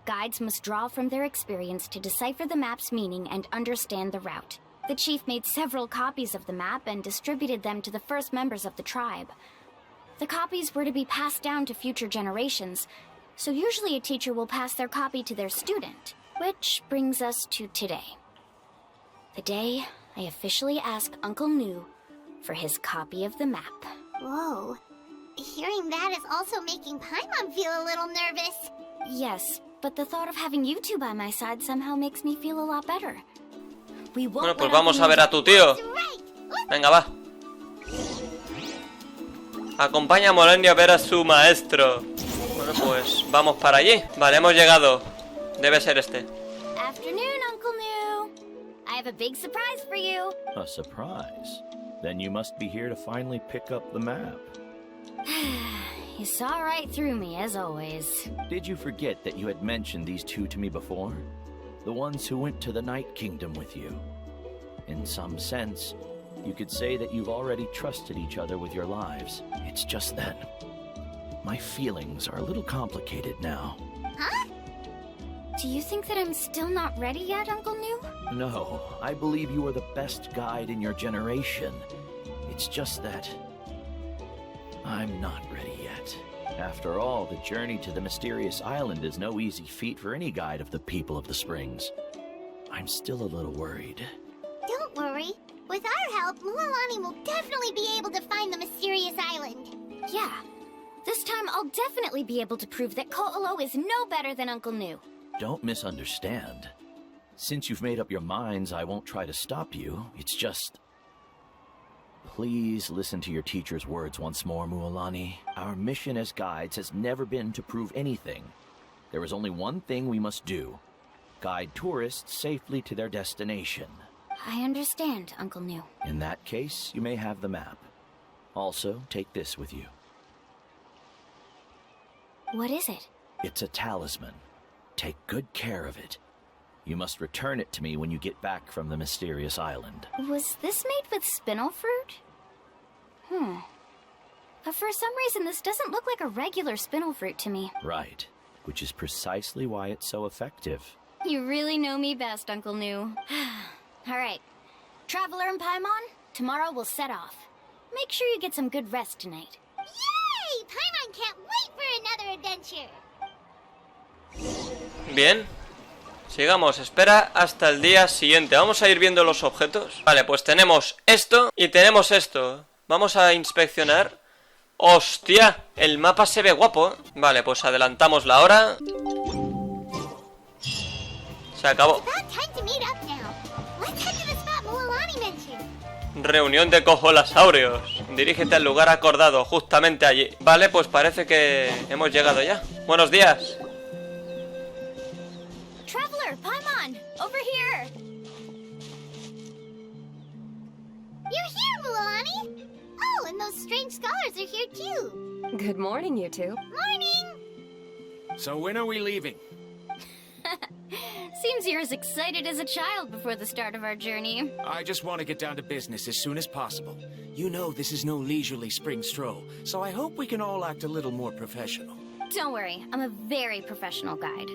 Guides must draw from their experience to decipher the map's meaning and understand the route. The chief made several copies of the map and distributed them to the first members of the tribe. The copies were to be passed down to future generations, so usually a teacher will pass their copy to their student. Which brings us to today. The day I officially ask Uncle Nu for his copy of the map. Whoa. Hearing that is also making Paimon feel a little nervous. Yes, but the thought of having you two by my side somehow makes me feel a lot better. We won't Bueno, pues vamos a ver a tu tío. Venga, va. Acompaña a Mualani a ver a su maestro. Bueno, pues vamos para allí. Vale, hemos llegado. Debe ser este. Afternoon, Uncle Nu. I have a big surprise for you. A surprise? Then you must be here to finally pick up the map. You saw right through me, as always. Did you forget that you had mentioned these two to me before? The ones who went to the Night Kingdom with you. In some sense, you could say that you've already trusted each other with your lives. It's just that my feelings are a little complicated now. Huh? Do you think that I'm still not ready yet, Uncle Nu? No, I believe you are the best guide in your generation. It's just that I'm not ready yet. After all, the journey to the mysterious island is no easy feat for any guide of the people of the springs. I'm still a little worried. Don't worry. With our help, Mualani will definitely be able to find the mysterious island. Yeah. This time I'll definitely be able to prove that Ko'olo is no better than Uncle Nu. Don't misunderstand. Since you've made up your minds, I won't try to stop you. It's just... Please listen to your teacher's words once more, Mualani. Our mission as guides has never been to prove anything. There is only one thing we must do. Guide tourists safely to their destination. I understand, Uncle Nu. In that case, you may have the map. Also, take this with you. What is it? It's a talisman. Take good care of it. You must return it to me when you get back from the mysterious island. Was this made with spinel fruit? But for some reason, this doesn't look like a regular spinel fruit to me. Right. Which is precisely why it's so effective. You really know me best, Uncle Nu. Alright. Traveler and Paimon, tomorrow we'll set off. Make sure you get some good rest tonight. Yay! Paimon can't wait for another adventure. Bien. Sigamos, espera hasta el día siguiente. Vamos a ir viendo los objetos. Vale, pues tenemos esto y tenemos esto. Vamos a inspeccionar. ¡Hostia! El mapa se ve guapo. Vale, pues adelantamos la hora. Se acabó. Reunión de cojolasaurios. Dirígete al lugar acordado, justamente allí. Vale, pues parece que hemos llegado ya. Buenos días. Traveler, Paimon, over here. You're here, Mualani. Oh, and those strange scholars are here too. Good morning, you two. Morning. So when are we leaving? Seems you're as excited as a child before the start of our journey. I just want to get down to business as soon as possible. You know this is no leisurely spring stroll, so I hope we can all act a little more professional. Don't worry, I'm a very professional guide.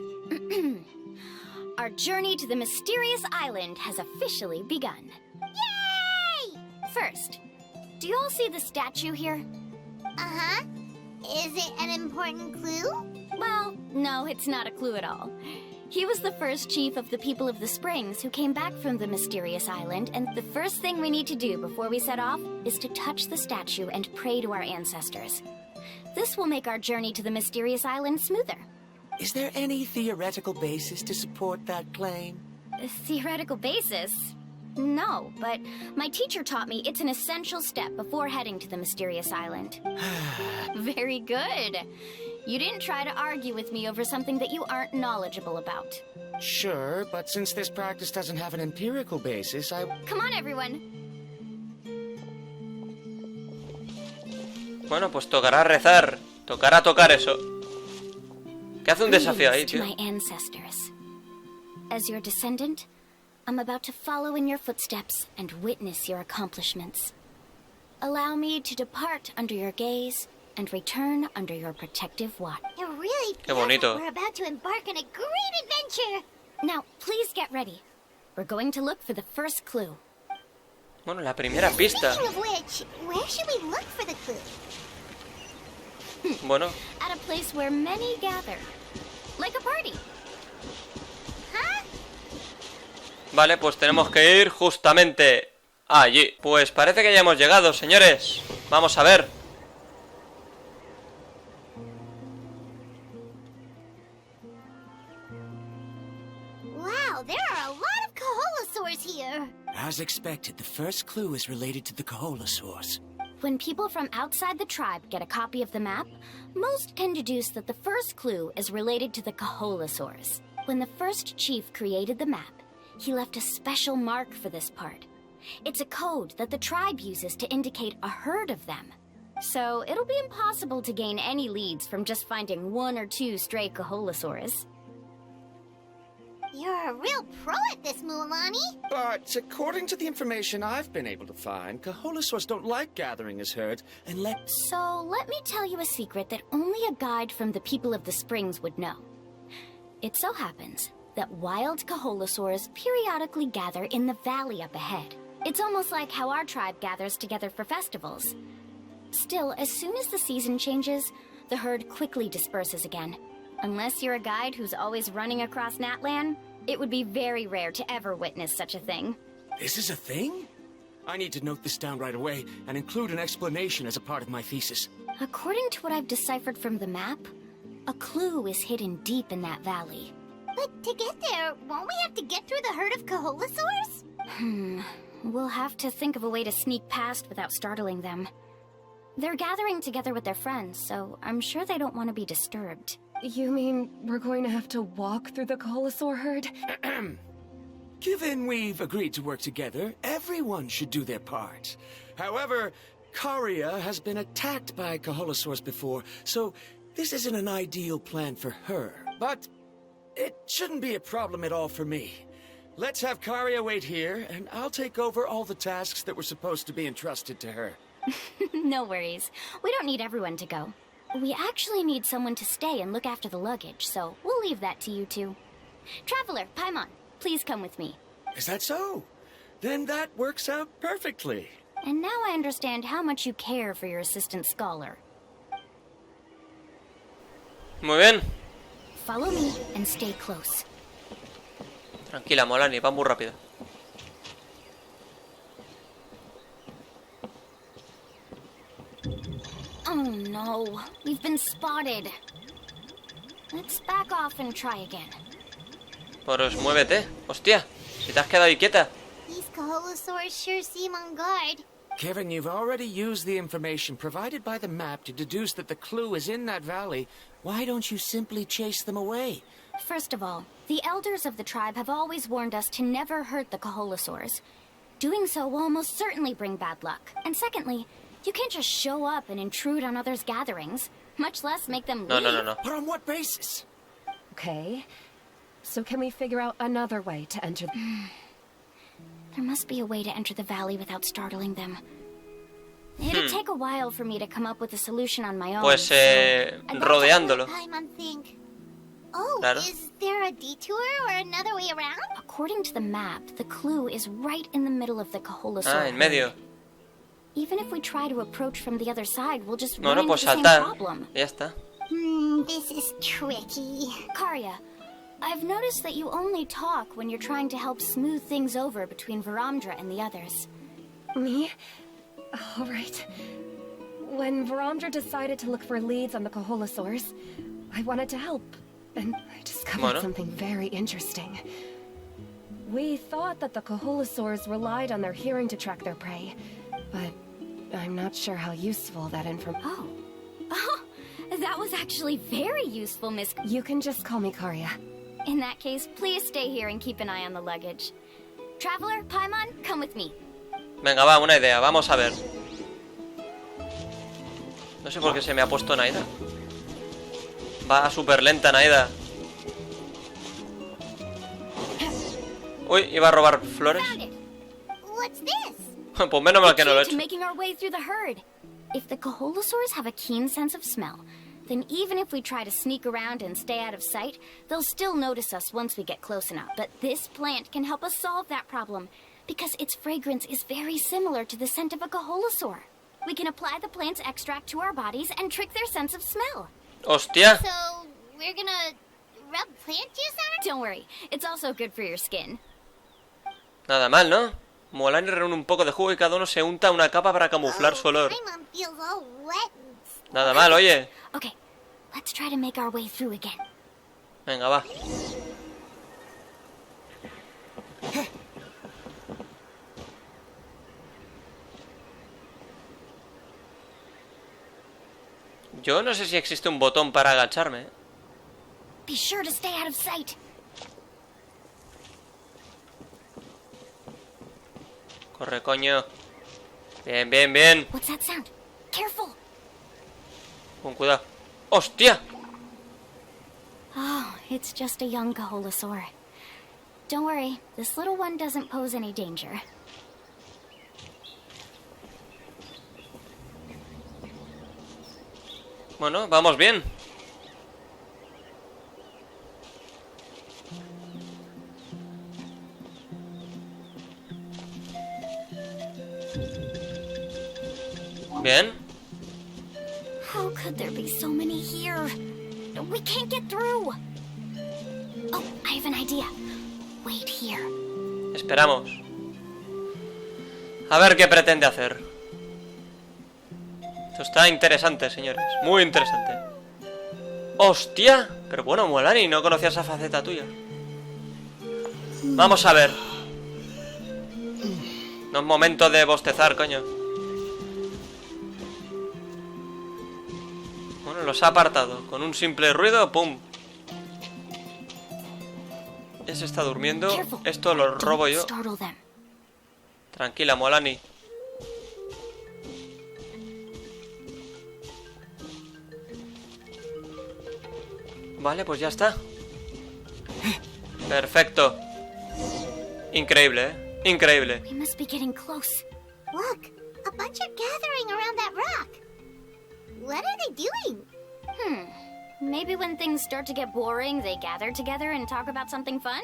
Our journey to the mysterious island has officially begun. Yay! First, do you all see the statue here? Uh-huh. Is it an important clue? Well, no, it's not a clue at all. He was the first chief of the people of the Springs who came back from the mysterious island, and the first thing we need to do before we set off is to touch the statue and pray to our ancestors. This will make our journey to the mysterious island smoother. Is there any theoretical basis to support that claim? A theoretical basis? No, but my teacher taught me it's an essential step before heading to the mysterious island. Very good. You didn't try to argue with me over something that you aren't knowledgeable about. Sure, but since this practice doesn't have an empirical basis, Come on, everyone. Bueno, pues tocará rezar. Tocará tocar eso. ¿Qué hace un desafío ahí, tío? My ancestors. As your descendant, I'm about to follow in your footsteps and witness your accomplishments. Allow me to depart under your gaze and return under your protective watch. You're really Qué bonito. we're about to embark on a great adventure. Now, please get ready. We're going to look for the first clue. Bueno, la primera pista. Speaking of which, where should we look for the clue? Bueno, At a place where many gather. Like a party. Huh? vale, pues tenemos que ir justamente allí. Pues parece que ya hemos llegado, señores. Vamos a ver. Wow, there are a lot of Kaholasaurs here. As expected, the first clue is related to the Kaholasaurs. When people from outside the tribe get a copy of the map, most can deduce that the first clue is related to the Kaholasaurs. When the first chief created the map, he left a special mark for this part. It's a code that the tribe uses to indicate a herd of them. So it'll be impossible to gain any leads from just finding one or two stray Kaholasaurs. You're a real pro at this, Mualani. But according to the information I've been able to find, Kaholasaurs don't like gathering as herds unless... So let me tell you a secret that only a guide from the people of the springs would know. It so happens that wild Kaholasaurs periodically gather in the valley up ahead. It's almost like how our tribe gathers together for festivals. Still, as soon as the season changes, the herd quickly disperses again. Unless you're a guide who's always running across Natlan, it would be very rare to ever witness such a thing. This is a thing? I need to note this down right away and include an explanation as a part of my thesis. According to what I've deciphered from the map, a clue is hidden deep in that valley. But to get there, won't we have to get through the herd of Kaholasaurs? We'll have to think of a way to sneak past without startling them. They're gathering together with their friends, so I'm sure they don't want to be disturbed. You mean we're going to have to walk through the Kaholasaur herd? Given we've agreed to work together, everyone should do their part. However, Karia has been attacked by Kaholasaurs before, so this isn't an ideal plan for her. But it shouldn't be a problem at all for me. Let's have Karia wait here, and I'll take over all the tasks that were supposed to be entrusted to her. No worries. We don't need everyone to go. We actually need someone to stay and look after the luggage, so we'll leave that to you two. Traveler, Paimon, please come with me. Is that so? Then that works out perfectly. And now I understand how much you care for your assistant scholar. Muy bien. Follow me and stay close. Tranquila, Mualani, va muy rápido. Oh no, we've been spotted. Let's back off and try again. Pues muévete. Hostia, si te has quedado ahí quieta. These Kaholasaurs sure seem on guard. Kevin, you've already used the information provided by the map to deduce that the clue is in that valley. Why don't you simply chase them away? First of all, the elders of the tribe have always warned us to never hurt the Kaholasaurs. Doing so will almost certainly bring bad luck. And secondly, you can't just show up and intrude on others' gatherings, much less make them leave. No. But on what basis? Okay. So can we figure out another way to enter? There must be a way to enter the valley without startling them. It'll take a while for me to come up with a solution on my own. Pues rodeándolo. Paimon think. Oh, Claro. is there a detour or another way around? According to the map, the clue is right in the middle of the Kaholasaur. En medio. Even if we try to approach from the other side, we'll just No, run into pues the same saltar. problem. Ya está. This is tricky. Karia, I've noticed that you only talk when you're trying to help smooth things over between Varamdra and the others. Me? All right. When Varamdra decided to look for leads on the Kaholasaurs, I wanted to help. And I discovered something very interesting. We thought that the Kaholasaurs relied on their hearing to track their prey, but I'm not sure how useful that information. Oh, that was actually very useful, Miss. You can just call me Karia. In that case, please stay here and keep an eye on the luggage. Traveler, Paimon, come with me. Venga, va, una idea. Vamos a ver. No sé por qué se me ha puesto Naida. Va súper lenta, Naida. Uy, iba a robar flores. What's this? Pues menos mal que no lo he To hecho. making our way through the herd. If the Kaholasaurs have a keen sense of smell, then even if we try to sneak around and stay out of sight, they'll still notice us once we get close enough. But this plant can help us solve that problem, because its fragrance is very similar to the scent of a Koholosaur. We can apply the plant's extract to our bodies and trick their sense of smell. Hostia. So, we're gonna rub plant juice on it? Don't worry, it's also good for your skin. Nada mal, ¿no? Mualani reúne un poco de jugo y cada uno se unta una capa para camuflar su olor. My mom feels all wet. Nada mal, oye. Okay, let's try to make our way through again. Venga, va. Yo no sé si existe un botón para agacharme. Be sure to stay out of sight. Corre, coño. Bien, bien, bien. What's that sound? Careful. Con cuidado. ¡Hostia! Oh, it's just a young Koholosaur. Don't worry, this little one doesn't pose any danger. Bueno, vamos bien. Bien. How could there be so many here? We can't get through. Oh, I have an idea. Wait here. Esperamos. A ver qué pretende hacer. Esto está interesante, señores. Muy interesante. ¡Hostia! Pero bueno, Mualani, no conocía esa faceta tuya. Vamos a ver. No es momento de bostezar, coño. Bueno, los ha apartado. Con un simple ruido, ¡pum! Ese está durmiendo. Esto lo robo yo. Tranquila, Mualani. Vale, pues ya está. Perfecto. Increíble, ¿eh? Increíble. We must be getting close. Look, a bunch are gathering around that rock. What are they doing? Maybe when things start to get boring, they gather together and talk about something fun?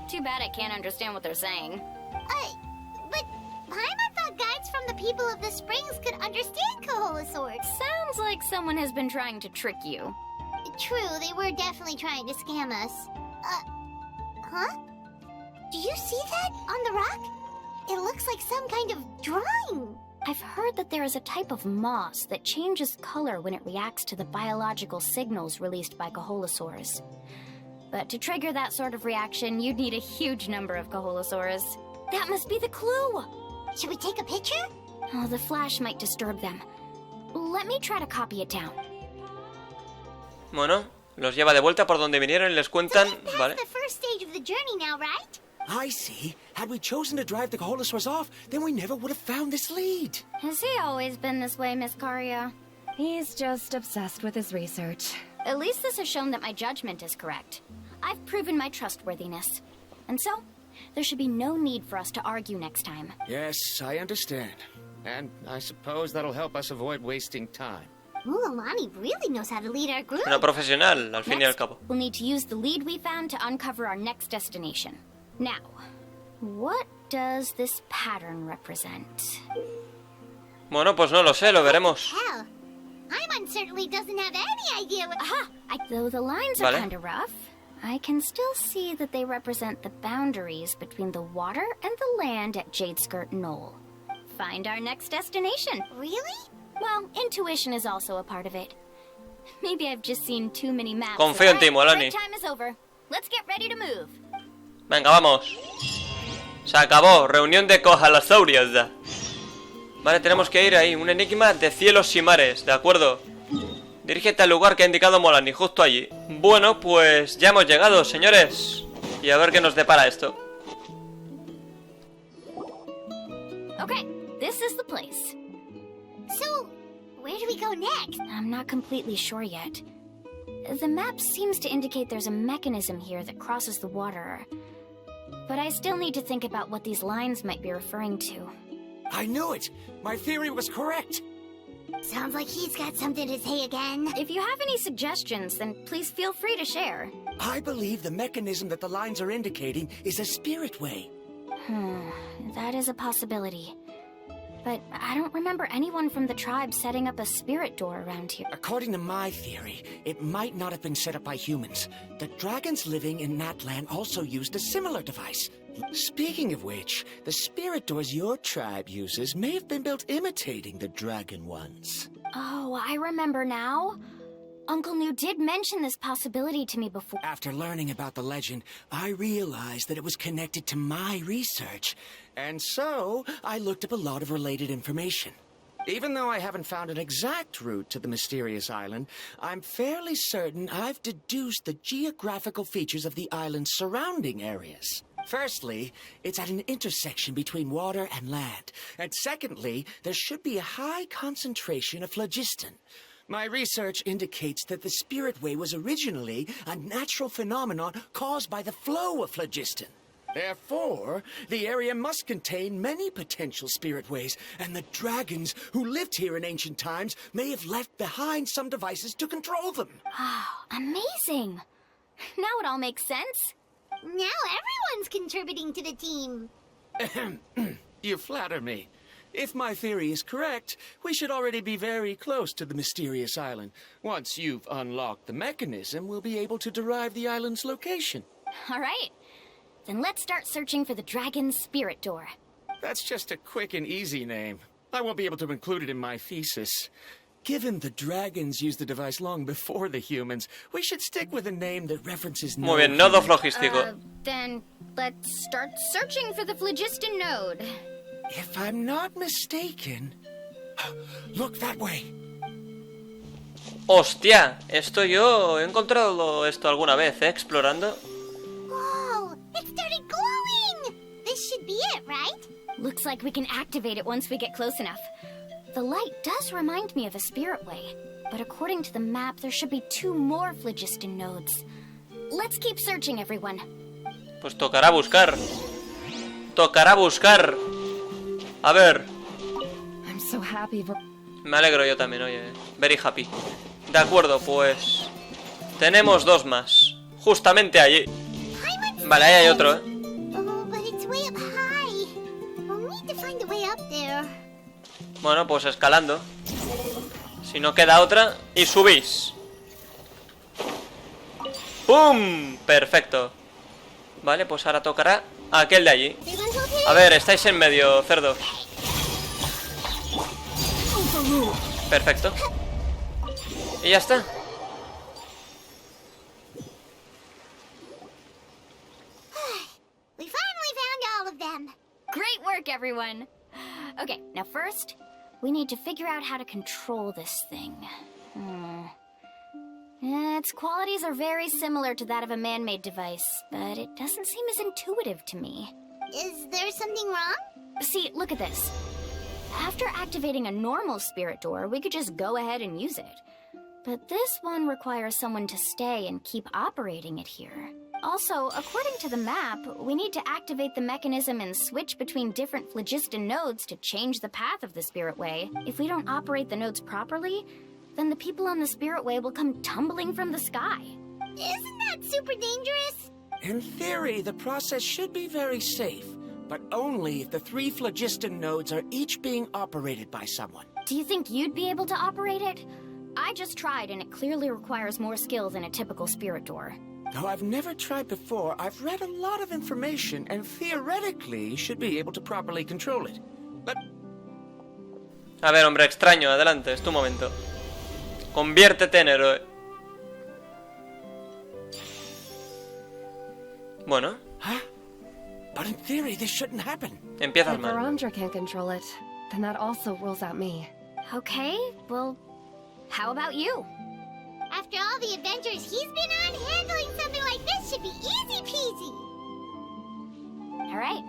Too bad I can't understand what they're saying. But Paimon thought guides from the people of the springs could understand Koholosaurs. Sounds like someone has been trying to trick you. True, they were definitely trying to scam us. Huh? Do you see that on the rock? It looks like some kind of drawing. I've heard that there is a type of moss that changes color when it reacts to the biological signals released by Koholosaurs. But to trigger that sort of reaction, you'd need a huge number of Koholosaurs. That must be the clue! Should we take a picture? Oh, the flash might disturb them. Let me try to copy it down. Bueno, los lleva de vuelta por donde vinieron y les cuentan... Vale. The first stage of the journey now, right? I see. Had we chosen to drive the Koholosaurs off, then we never would have found this lead. Has he always been this way, Miss Karia? He's just obsessed with his research. At least this has shown that my judgment is correct. I've proven my trustworthiness. And so, there should be no need for us to argue next time. Yes, I understand. And I suppose that'll help us avoid wasting time. Mualani really knows how to lead our group. Una profesional, al fin y al cabo. We'll need to use the lead we found to uncover our next destination. Now, what does this pattern represent? Bueno, pues no lo sé, lo veremos. Hell, Paimon certainly doesn't have any idea what... Aha! Though the lines are kind of rough, I can still see that they represent the boundaries between the water and the land at Jadeskirt Knoll. Find our next destination. Really? Well, intuition is also a part of it. Maybe I've just seen too many maps. Confío en ti, Mualani. Time is over. Let's get ready to move. Venga, vamos. Se acabó. Reunión de Koholosaurios. Vale, tenemos que ir ahí. Un enigma de cielos y mares. De acuerdo. Dirígete al lugar que ha indicado Mualani, justo allí. Bueno, pues ya hemos llegado, señores. Y a ver qué nos depara esto. Okay, this is the place. So, where do we go next? I'm not completely sure yet. The map seems to indicate there's a mechanism here that crosses the water. But I still need to think about what these lines might be referring to. I knew it! My theory was correct! Sounds like he's got something to say again. If you have any suggestions, then please feel free to share. I believe the mechanism that the lines are indicating is a spirit way. That is a possibility. But I don't remember anyone from the tribe setting up a spirit door around here. According to my theory, it might not have been set up by humans. The dragons living in Natlan also used a similar device. Speaking of which, the spirit doors your tribe uses may have been built imitating the dragon ones. Oh, I remember now. Uncle New did mention this possibility to me before. After learning about the legend, I realized that it was connected to my research. And so, I looked up a lot of related information. Even though I haven't found an exact route to the mysterious island, I'm fairly certain I've deduced the geographical features of the island's surrounding areas. Firstly, it's at an intersection between water and land. And secondly, there should be a high concentration of phlogiston. My research indicates that the spirit way was originally a natural phenomenon caused by the flow of phlogiston. Therefore, the area must contain many potential spirit ways, and the dragons who lived here in ancient times may have left behind some devices to control them. Oh, amazing! Now it all makes sense. Now everyone's contributing to the team. You flatter me. If my theory is correct, we should already be very close to the mysterious island. Once you've unlocked the mechanism, we'll be able to derive the island's location. All right. Then let's start searching for the dragon's spirit door. That's just a quick and easy name. I won't be able to include it in my thesis. Given the dragons used the device long before the humans, we should stick with a name that references no Muy bien, nodo flojístico. Then let's start searching for the phlogiston node. If I'm not mistaken... Look that way. Hostia, esto yo he encontrado esto alguna vez, explorando. Whoa, it started glowing! This should be it, right? Looks like we can activate it once we get close enough. The light does remind me of a spirit way, but according to the map, there should be 2 more phlogiston nodes. Let's keep searching, everyone. Pues tocará buscar. Tocará buscar. A ver. I'm so happy. Me alegro yo también, oye. Very happy. De acuerdo, pues... Tenemos 2 más. Justamente allí. Vale, ahí hay otro, Oh, but it's way up high. We'll need to find a way up there. Bueno, pues escalando. Si no queda otra. Y subís. ¡Pum! Perfecto. Vale, pues ahora tocará aquel de allí. A ver, estáis en medio, cerdos. Perfecto. Y ya está. We finally found all of them. Great work, everyone. Okay, now first, we need to figure out how to control this thing. Its qualities are very similar to that of a man-made device, but it doesn't seem as intuitive to me. Is there something wrong? See, look at this. After activating a normal spirit door, we could just go ahead and use it. But this one requires someone to stay and keep operating it here. Also, according to the map, we need to activate the mechanism and switch between different phlogiston nodes to change the path of the spirit way. If we don't operate the nodes properly, then the people on the spirit way will come tumbling from the sky. Isn't that super dangerous? In theory, the process should be very safe, but only if the 3 phlogiston nodes are each being operated by someone. Do you think you'd be able to operate it? I just tried, and it clearly requires more skill than a typical spirit door. Though I've never tried before, I've read a lot of information and theoretically should be able to properly control it. But... A ver, hombre extraño, adelante, es tu momento. Conviértete en héroe. Bueno. Huh? But in theory, this shouldn't happen. Empiezas If mal. Arandra can't control it, then that also rules out me. Okay, well, how about you? After all the adventures he's been on, handling something like this should be easy peasy. All right.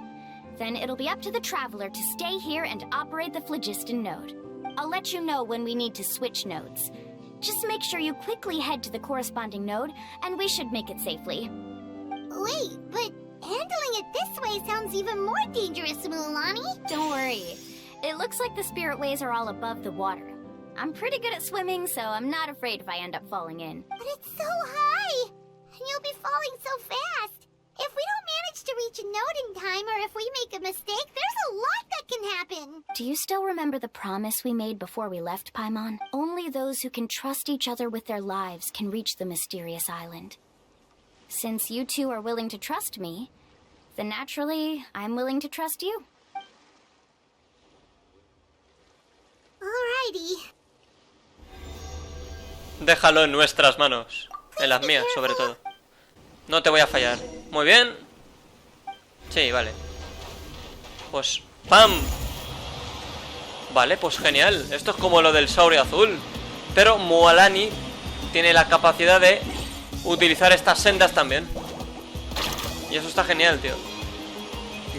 Then it'll be up to the Traveler to stay here and operate the phlogiston node. I'll let you know when we need to switch nodes. Just make sure you quickly head to the corresponding node, and we should make it safely. Wait, but handling it this way sounds even more dangerous, Mualani. Don't worry. It looks like the spirit ways are all above the water. I'm pretty good at swimming, so I'm not afraid if I end up falling in. But it's so high! And you'll be falling so fast! If we don't manage to reach a node in time, or if we make a mistake, there's a lot that can happen! Do you still remember the promise we made before we left, Paimon? Only those who can trust each other with their lives can reach the mysterious island. Since you two are willing to trust me, then naturally, I'm willing to trust you. Alrighty. Déjalo en nuestras manos. En las mías, sobre todo. No te voy a fallar. Muy bien. Sí, vale. Pues... ¡pam! Vale, pues genial. Esto es como lo del saurio azul. Pero Mualani tiene la capacidad de utilizar estas sendas también. Y eso está genial, tío.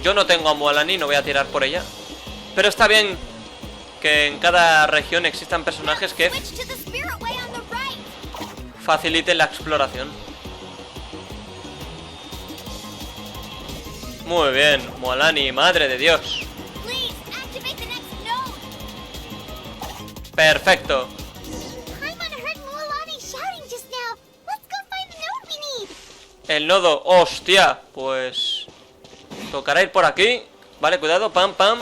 Yo no tengo a Mualani, no voy a tirar por ella. Pero está bien que en cada región existan personajes que faciliten la exploración. Muy bien, Mualani, madre de Dios. Perfecto. El nodo, hostia. Pues tocará ir por aquí. Vale, cuidado, pam, pam.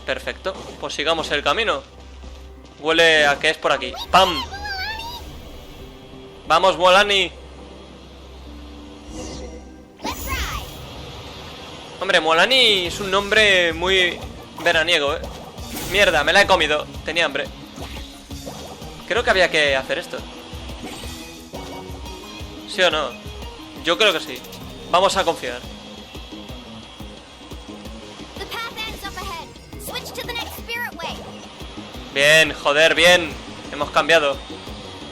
Perfecto, pues sigamos el camino. Huele a que es por aquí. ¡Pam! ¡Vamos, Mualani! Hombre, Mualani es un nombre muy veraniego, ¿eh? Mierda, me la he comido. Tenía hambre. Creo que había que hacer esto. ¿Sí o no? Yo creo que sí. Vamos a confiar. Bien, joder, bien. Hemos cambiado.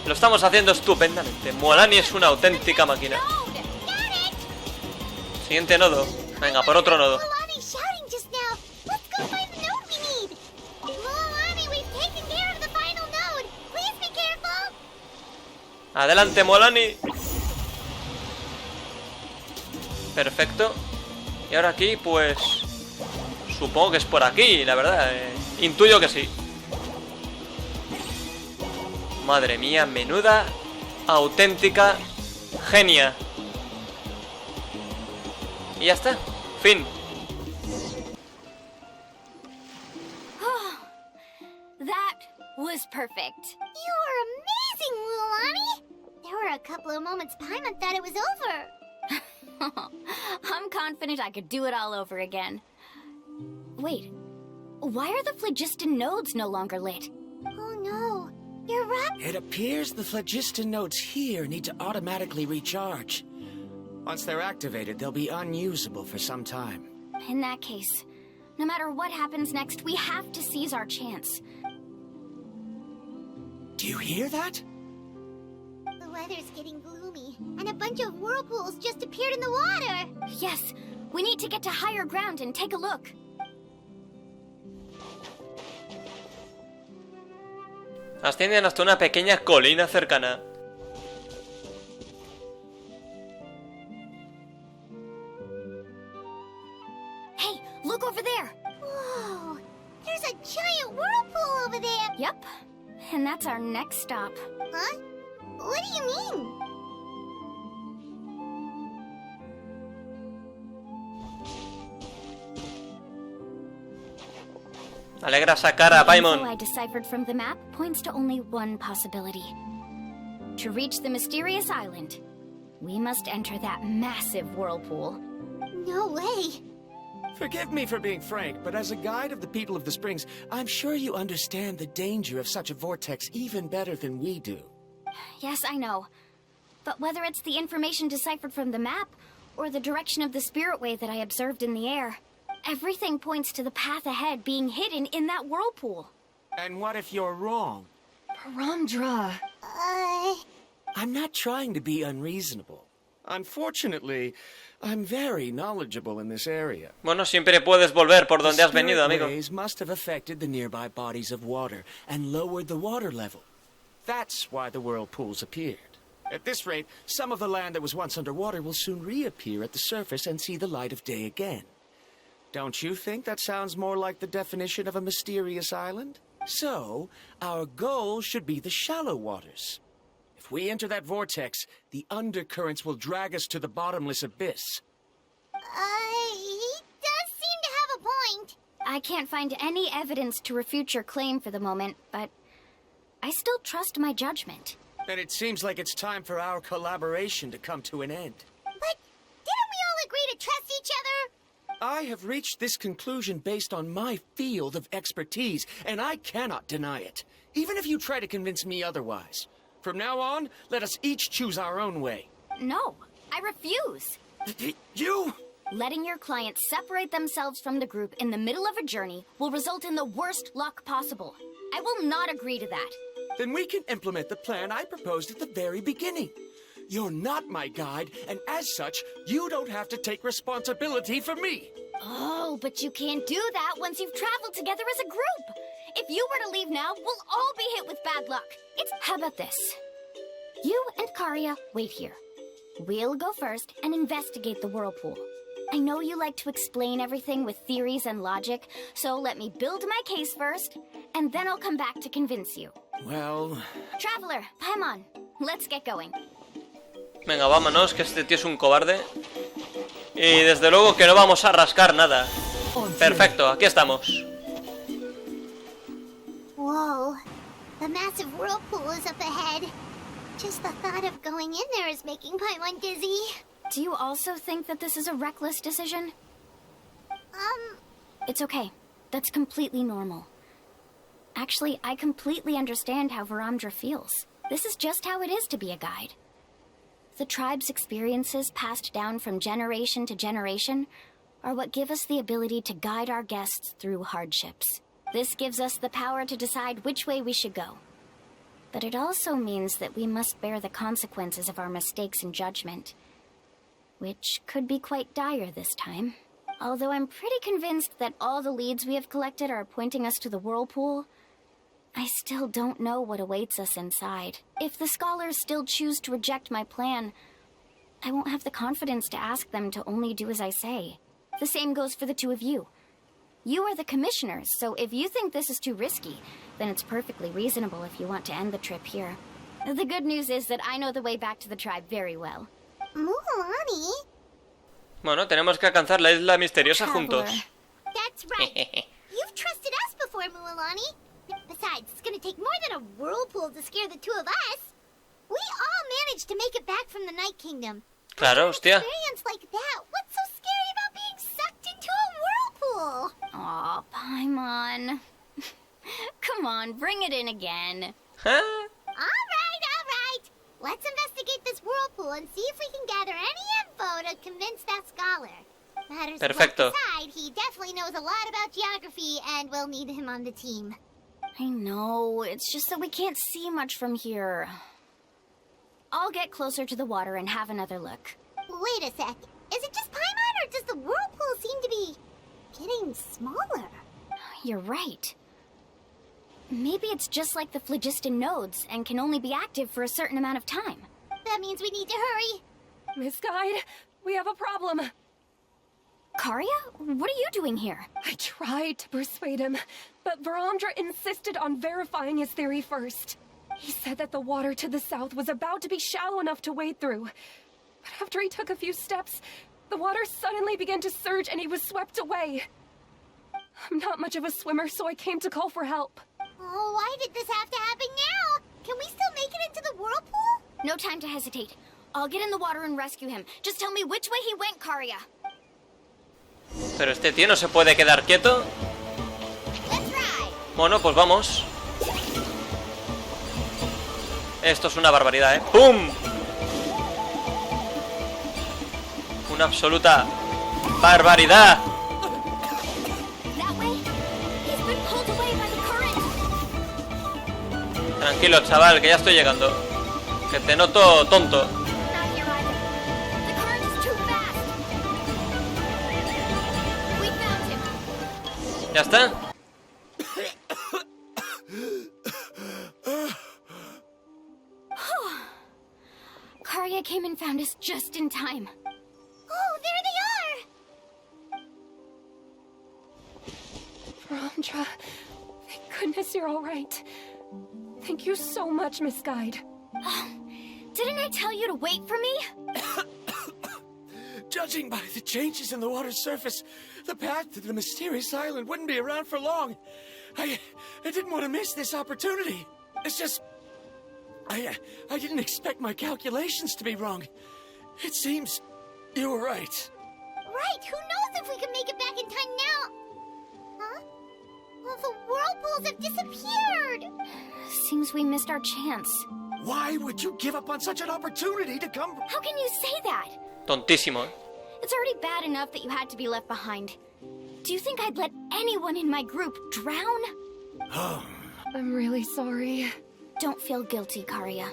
Lo estamos haciendo estupendamente. Mualani es una auténtica máquina. Siguiente nodo. Venga, por otro nodo. Adelante, Mualani. Perfecto. Y ahora aquí, pues... supongo que es por aquí, la verdad. Intuyo que sí. Madre mía, menuda auténtica genia. Y ya está. Fin. That was perfect. You were amazing, Mualani! There were a couple of moments Paimon thought it was over. I'm confident I could do it all over again. Wait, why are the phlogiston nodes no longer lit? Oh no, you're right. It appears the phlogiston nodes here need to automatically recharge. Once they're activated, they'll be unusable for some time. In that case, no matter what happens next, we have to seize our chance. Do you hear that? The weather's getting gloomy, and a bunch of whirlpools just appeared in the water. Yes, we need to get to higher ground and take a look. Ascienden hasta una pequeña colina cercana. Hey, look over there. Whoa, there's a giant whirlpool over there. Yep, and that's our next stop. Huh? What do you mean? Alegra esa cara, Paimon. The info I deciphered from the map points to only one possibility. To reach the mysterious island, we must enter that massive whirlpool. No way. Forgive me for being frank, but as a guide of the people of the Springs, I'm sure you understand the danger of such a vortex even better than we do. Yes, I know. But whether it's the information deciphered from the map, or the direction of the spirit way that I observed in the air, everything points to the path ahead being hidden in that whirlpool. And what if you're wrong? Paramdra. I'm not trying to be unreasonable. Unfortunately, I'm very knowledgeable in this area. Bueno, siempre puedes volver por donde has venido, amigo. The spirit waves must have affected the nearby bodies of water and lowered the water level. That's why the whirlpools appeared. At this rate, some of the land that was once underwater will soon reappear at the surface and see the light of day again. Don't you think that sounds more like the definition of a mysterious island? So, our goal should be the shallow waters. If we enter that vortex, the undercurrents will drag us to the bottomless abyss. He does seem to have a point. I can't find any evidence to refute your claim for the moment, but I still trust my judgment. Then it seems like it's time for our collaboration to come to an end. But didn't we all agree to trust each other? I have reached this conclusion based on my field of expertise, and I cannot deny it, even if you try to convince me otherwise. From now on, let us each choose our own way. No, I refuse. You? Letting your clients separate themselves from the group in the middle of a journey will result in the worst luck possible. I will not agree to that. Then we can implement the plan I proposed at the very beginning. You're not my guide, and as such, you don't have to take responsibility for me. Oh, but you can't do that once you've traveled together as a group. If you were to leave now, we'll all be hit with bad luck. How about this? You and Karia wait here. We'll go first and investigate the whirlpool. I know you like to explain everything with theories and logic, so let me build my case first, and then I'll come back to convince you. Well... Traveler, Paimon, let's get going. Venga, vámonos, que este tío es un cobarde. Y desde luego que no vamos a rascar nada. Perfecto, aquí estamos. Whoa. The massive whirlpool is up ahead. Just the thought of going in there is making Paimon dizzy. Do you also think that this is a reckless decision? It's okay. That's completely normal. Actually, I completely understand how Varamdra feels. This is just how it is to be a guide. The tribe's experiences passed down from generation to generation are what give us the ability to guide our guests through hardships. This gives us the power to decide which way we should go. But it also means that we must bear the consequences of our mistakes and judgment, which could be quite dire this time. Although I'm pretty convinced that all the leads we have collected are pointing us to the whirlpool, I still don't know what awaits us inside. If the scholars still choose to reject my plan, I won't have the confidence to ask them to only do as I say. The same goes for the two of you. You are the commissioners, so if you think this is too risky, then it's perfectly reasonable if you want to end the trip here. The good news is that I know the way back to the tribe very well. Mualani? Bueno, tenemos que alcanzar la isla misteriosa juntos. That's right. You've trusted us before, Mualani. Besides, it's gonna take more than a whirlpool to scare the two of us. We all managed to make it back from the Night Kingdom. Claro, hostia. An experience like that, what's so scary about being sucked into a whirlpool? Aw, Paimon. Come on, bring it in again. Huh? All right. Let's investigate this whirlpool and see if we can gather any info to convince that scholar. Matters Perfecto. aside, he definitely knows a lot about geography, and we'll need him on the team. I know, it's just that we can't see much from here. I'll get closer to the water and have another look. Wait a sec. Is it just Paimon, or does the whirlpool seem to be getting smaller? You're right. Maybe it's just like the phlogiston nodes and can only be active for a certain amount of time. That means we need to hurry. Miss Guide, we have a problem. Karia? What are you doing here? I tried to persuade him, but Varamdra insisted on verifying his theory first. He said that the water to the south was about to be shallow enough to wade through. But after he took a few steps, the water suddenly began to surge and he was swept away. I'm not much of a swimmer, so I came to call for help. Oh, why did this have to happen now? Can we still make it into the whirlpool? No time to hesitate. I'll get in the water and rescue him. Just tell me which way he went, Karia. Pero este tío no se puede quedar quieto. Bueno, pues vamos. Esto es una barbaridad, ¿eh? ¡Pum! Una absoluta barbaridad. Tranquilo, chaval, que ya estoy llegando. Que te noto tonto. ¿Ya está? Karia came and found us just in time. Oh, there they are! Varamdra, thank goodness you're all right. Thank you so much, Miss Guide. Didn't I tell you to wait for me? Judging by the changes in the water's surface, the path to the mysterious island wouldn't be around for long. I didn't want to miss this opportunity. It's just... I didn't expect my calculations to be wrong. It seems you were right. Right, who knows if we can make it back in time now? Huh? Well, the whirlpools have disappeared! Seems we missed our chance. Why would you give up on such an opportunity to come... How can you say that? Tontísimo. It's already bad enough that you had to be left behind. Do you think I'd let anyone in my group drown? I'm really sorry. Don't feel guilty, Karia.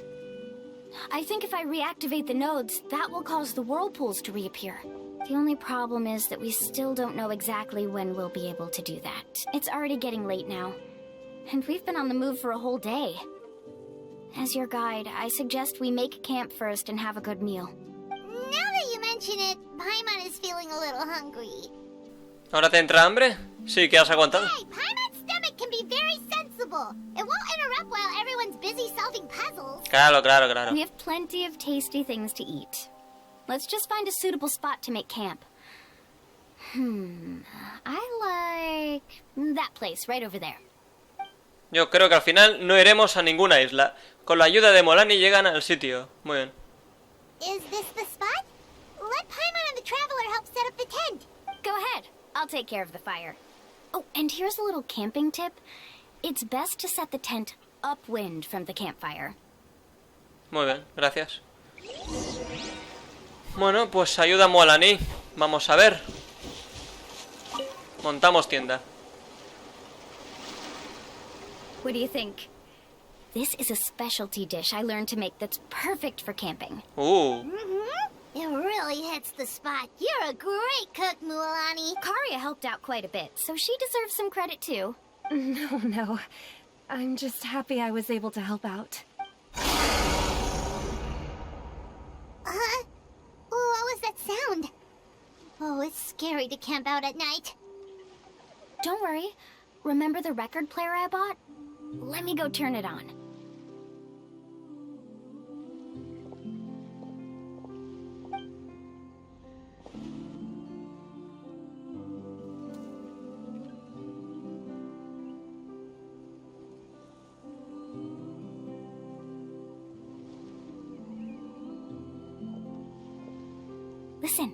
I think if I reactivate the nodes, that will cause the whirlpools to reappear. The only problem is that we still don't know exactly when we'll be able to do that. It's already getting late now, and we've been on the move for a whole day. As your guide, I suggest we make camp first and have a good meal. Now that you mention it, Paimon is feeling a little hungry. ¿Ahora te entra hambre? Sí, que has aguantado. Hey, Paimon's stomach can be very sensible. It won't interrupt while everyone's busy solving puzzles. Claro, claro, claro. We have plenty of tasty things to eat. Let's just find a suitable spot to make camp. I like that place right over there. Yo creo que al final no iremos a ninguna isla. Con la ayuda de Mualani llegan al sitio. Muy bien. Is this the spot? Let Paimon and the Traveler help set up the tent. Go ahead. I'll take care of the fire. Oh, and here's a little camping tip. It's best to set the tent upwind from the campfire. Muy bien, gracias. Bueno, pues ayuda a Mualani. Vamos a ver. Montamos tienda. What do you think? This is a specialty dish I learned to make that's perfect for camping. It really hits the spot. You're a great cook, Mualani. Karia helped out quite a bit, so she deserves some credit too. No. I'm just happy I was able to help out. What was that sound? Oh, it's scary to camp out at night. Don't worry. Remember the record player I bought? Let me go turn it on. Listen.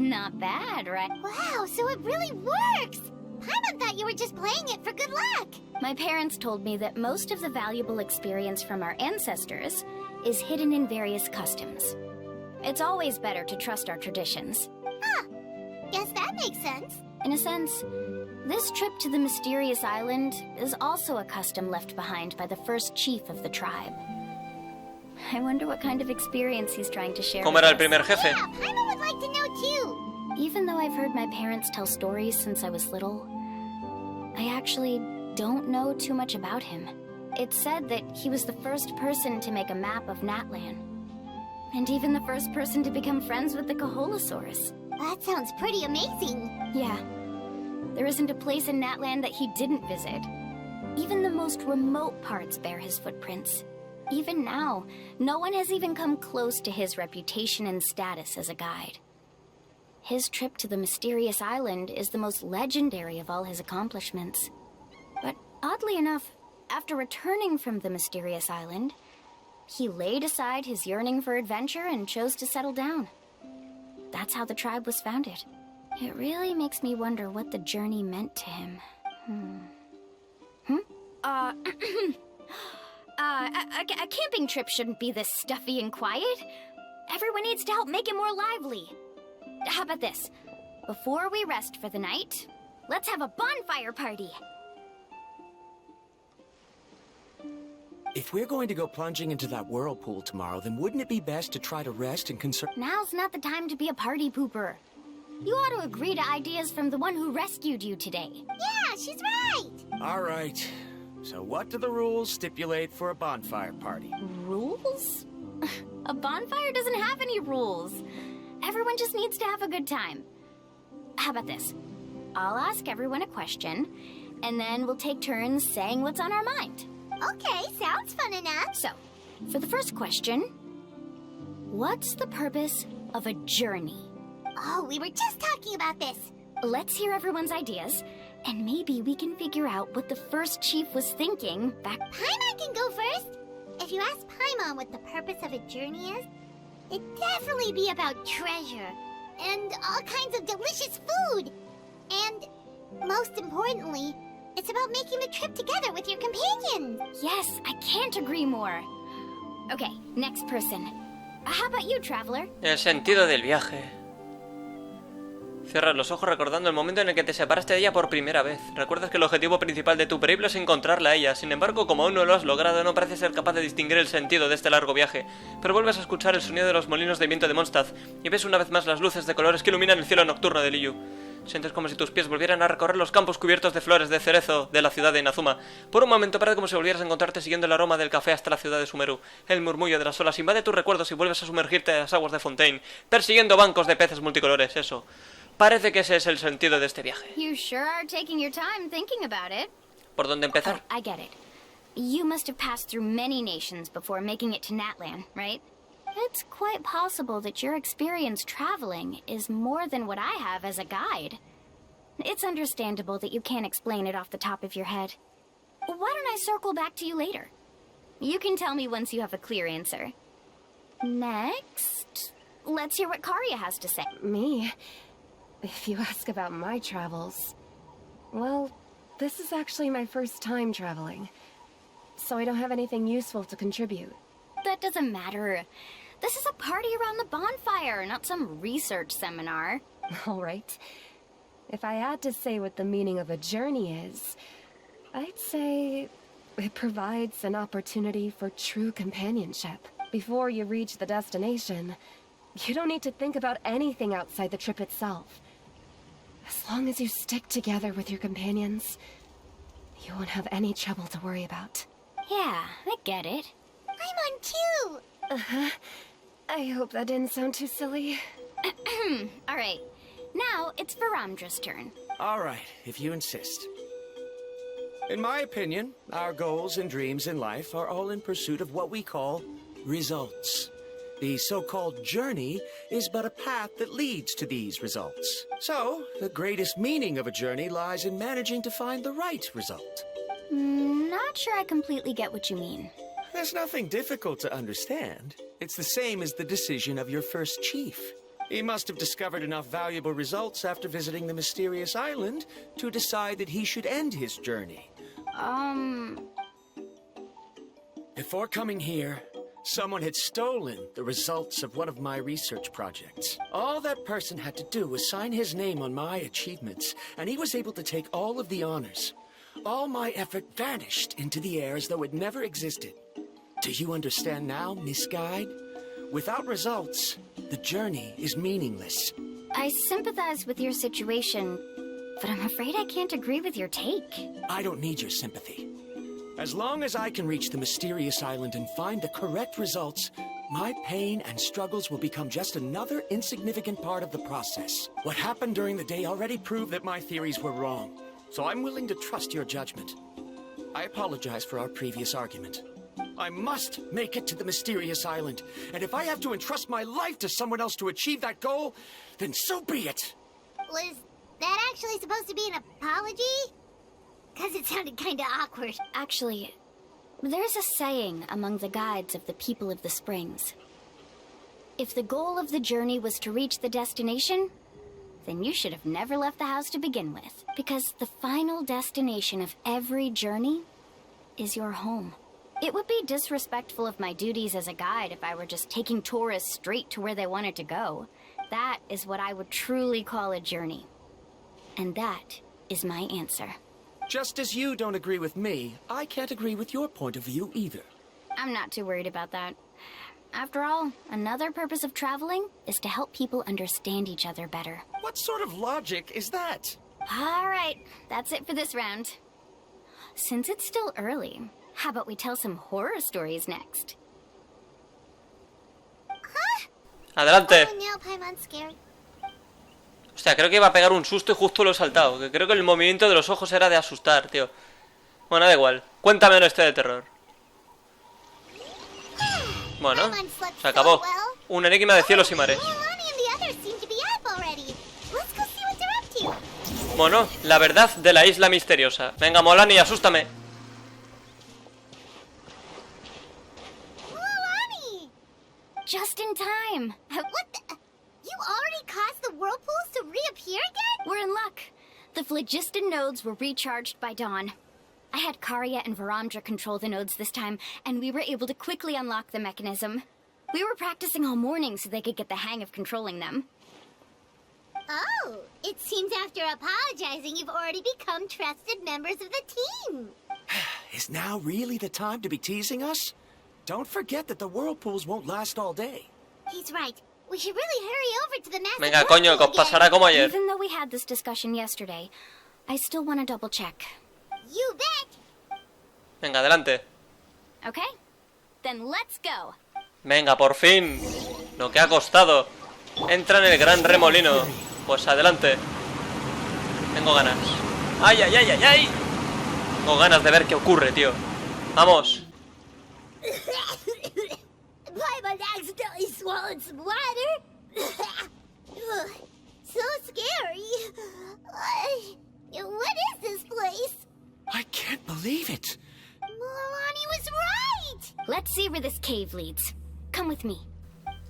Not bad, right? Wow, so it really works! Paimon thought you were just playing it for good luck. My parents told me that most of the valuable experience from our ancestors is hidden in various customs. It's always better to trust our traditions. Guess that makes sense. In a sense, this trip to the mysterious island is also a custom left behind by the first chief of the tribe. I wonder what kind of experience he's trying to share. ¿Cómo era el primer jefe? Yeah, Paimon would like to know too. Even though I've heard my parents tell stories since I was little, I actually don't know too much about him. It's said that he was the first person to make a map of Natlan. And even the first person to become friends with the Kaholosaurus. That sounds pretty amazing. Yeah. There isn't a place in Natlan that he didn't visit. Even the most remote parts bear his footprints. Even now, no one has even come close to his reputation and status as a guide. His trip to the mysterious island is the most legendary of all his accomplishments. But oddly enough, after returning from the mysterious island, he laid aside his yearning for adventure and chose to settle down. That's how the tribe was founded. It really makes me wonder what the journey meant to him. A camping trip shouldn't be this stuffy and quiet. Everyone needs to help make it more lively. How about this? Before we rest for the night, let's have a bonfire party. If we're going to go plunging into that whirlpool tomorrow, then wouldn't it be best to try to rest and conserve... Now's not the time to be a party pooper. You ought to agree to ideas from the one who rescued you today. Yeah, she's right. All right. So what do the rules stipulate for a bonfire party? Rules? A bonfire doesn't have any rules. Everyone just needs to have a good time. How about this? I'll ask everyone a question, and then we'll take turns saying what's on our mind. Okay, sounds fun enough. So, for the first question, what's the purpose of a journey? Oh, we were just talking about this. Let's hear everyone's ideas, and maybe we can figure out what the first chief was thinking back... Paimon can go first. If you ask Paimon what the purpose of a journey is, it'd definitely be about treasure, and all kinds of delicious food. And, most importantly, it's about making the trip together with your companions. Yes, I can't agree more. Okay, next person. How about you, traveler? El sentido del viaje. Cierras los ojos recordando el momento en el que te separaste de ella por primera vez. Recuerdas que el objetivo principal de tu periplo es encontrarla a ella. Sin embargo, como aún no lo has logrado, no pareces ser capaz de distinguir el sentido de este largo viaje. Pero vuelves a escuchar el sonido de los molinos de viento de Mondstadt y ves una vez más las luces de colores que iluminan el cielo nocturno de Liyue. Sientes como si tus pies volvieran a recorrer los campos cubiertos de flores de cerezo de la ciudad de Inazuma. Por un momento parece como si volvieras a encontrarte siguiendo el aroma del café hasta la ciudad de Sumeru. El murmullo de las olas invade tus recuerdos y vuelves a sumergirte en las aguas de Fontaine, persiguiendo bancos de peces multicolores. Eso. Parece que ese es el sentido de este viaje. You sure are taking your time thinking about it. ¿Por dónde empezar? I get it. You must have passed through many nations before making it to Natlan, right? It's quite possible that your experience traveling is more than what I have as a guide. It's understandable that you can't explain it off the top of your head. Why don't I circle back to you later? You can tell me once you have a clear answer. Next, let's hear what Karia has to say. Me? If you ask about my travels... Well, this is actually my first time traveling. So I don't have anything useful to contribute. That doesn't matter. This is a party around the bonfire, not some research seminar. All right. If I had to say what the meaning of a journey is, I'd say it provides an opportunity for true companionship. Before you reach the destination, you don't need to think about anything outside the trip itself. As long as you stick together with your companions, you won't have any trouble to worry about. Yeah, I get it. I'm on too! Uh-huh. I hope that didn't sound too silly. Alright, now it's Varamdra's turn. Alright, if you insist. In my opinion, our goals and dreams in life are all in pursuit of what we call results. The so-called journey is but a path that leads to these results. So, the greatest meaning of a journey lies in managing to find the right result. Not sure I completely get what you mean. There's nothing difficult to understand. It's the same as the decision of your first chief. He must have discovered enough valuable results after visiting the mysterious island to decide that he should end his journey. Before coming here, someone had stolen the results of one of my research projects. All that person had to do was sign his name on my achievements, and he was able to take all of the honors. All my effort vanished into the air as though it never existed. Do you understand now, Miss Guide? Without results, the journey is meaningless. I sympathize with your situation, but I'm afraid I can't agree with your take. I don't need your sympathy. As long as I can reach the mysterious island and find the correct results, my pain and struggles will become just another insignificant part of the process. What happened during the day already proved that my theories were wrong, so I'm willing to trust your judgment. I apologize for our previous argument. I must make it to the mysterious island, and if I have to entrust my life to someone else to achieve that goal, then so be it! Was that actually supposed to be an apology? Because it sounded kinda awkward. Actually, there's a saying among the guides of the people of the springs. If the goal of the journey was to reach the destination, then you should have never left the house to begin with. Because the final destination of every journey is your home. It would be disrespectful of my duties as a guide if I were just taking tourists straight to where they wanted to go. That is what I would truly call a journey. And that is my answer. Just as you don't agree with me, I can't agree with your point of view either. I'm not too worried about that. After all, another purpose of traveling is to help people understand each other better. What sort of logic is that? Alright, that's it for this round. Since it's still early, how about we tell some horror stories next? Huh? Adelante. Oh, now Paimon's scared. Hostia, creo que iba a pegar un susto y justo lo he saltado. Que creo que el movimiento de los ojos era de asustar, tío. Bueno, da igual. Cuéntame una historia de terror. Bueno, se acabó. Un enigma de cielos y mares. Bueno, la verdad de la isla misteriosa. Venga, Mualani, asústame. Mualani! Just in time. What the? You already caused the whirlpools to reappear again? We're in luck. The phlogiston nodes were recharged by dawn. I had Karya and Varamdra control the nodes this time, and we were able to quickly unlock the mechanism. We were practicing all morning so they could get the hang of controlling them. Oh, it seems after apologizing, you've already become trusted members of the team. Is now really the time to be teasing us? Don't forget that the whirlpools won't last all day. He's right. We should really hurry over to the massive Venga, coño, que os pasará como ayer. Even though we had this discussion yesterday, I still want to double check. You bet. Venga, adelante. Okay, then let's go. Venga, por fin. Lo que ha costado. Entra en el gran remolino. Pues adelante. Tengo ganas. ¡Ay, ay, ay, ay, ay! Tengo ganas de ver qué ocurre, tío. Vamos. Paimon accidentally swallowed some water. So scary. What is this place? I can't believe it. Mualani was right. Let's see where this cave leads. Come with me.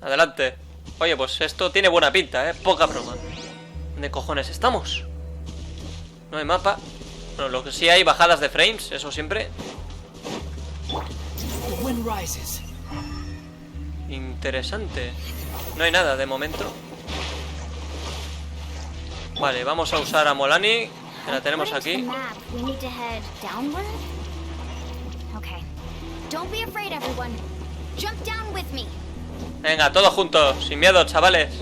Adelante. Oye, pues esto tiene buena pinta, poca broma. ¿Dónde cojones estamos? No hay mapa. Bueno, lo que sí hay bajadas de frames, eso siempre. The wind rises. Interesante. No hay nada de momento. Vale, vamos a usar a Mualani, que la tenemos aquí. Okay. Don't be afraid, everyone. Jump down with me. Venga, todos juntos, sin miedo, chavales.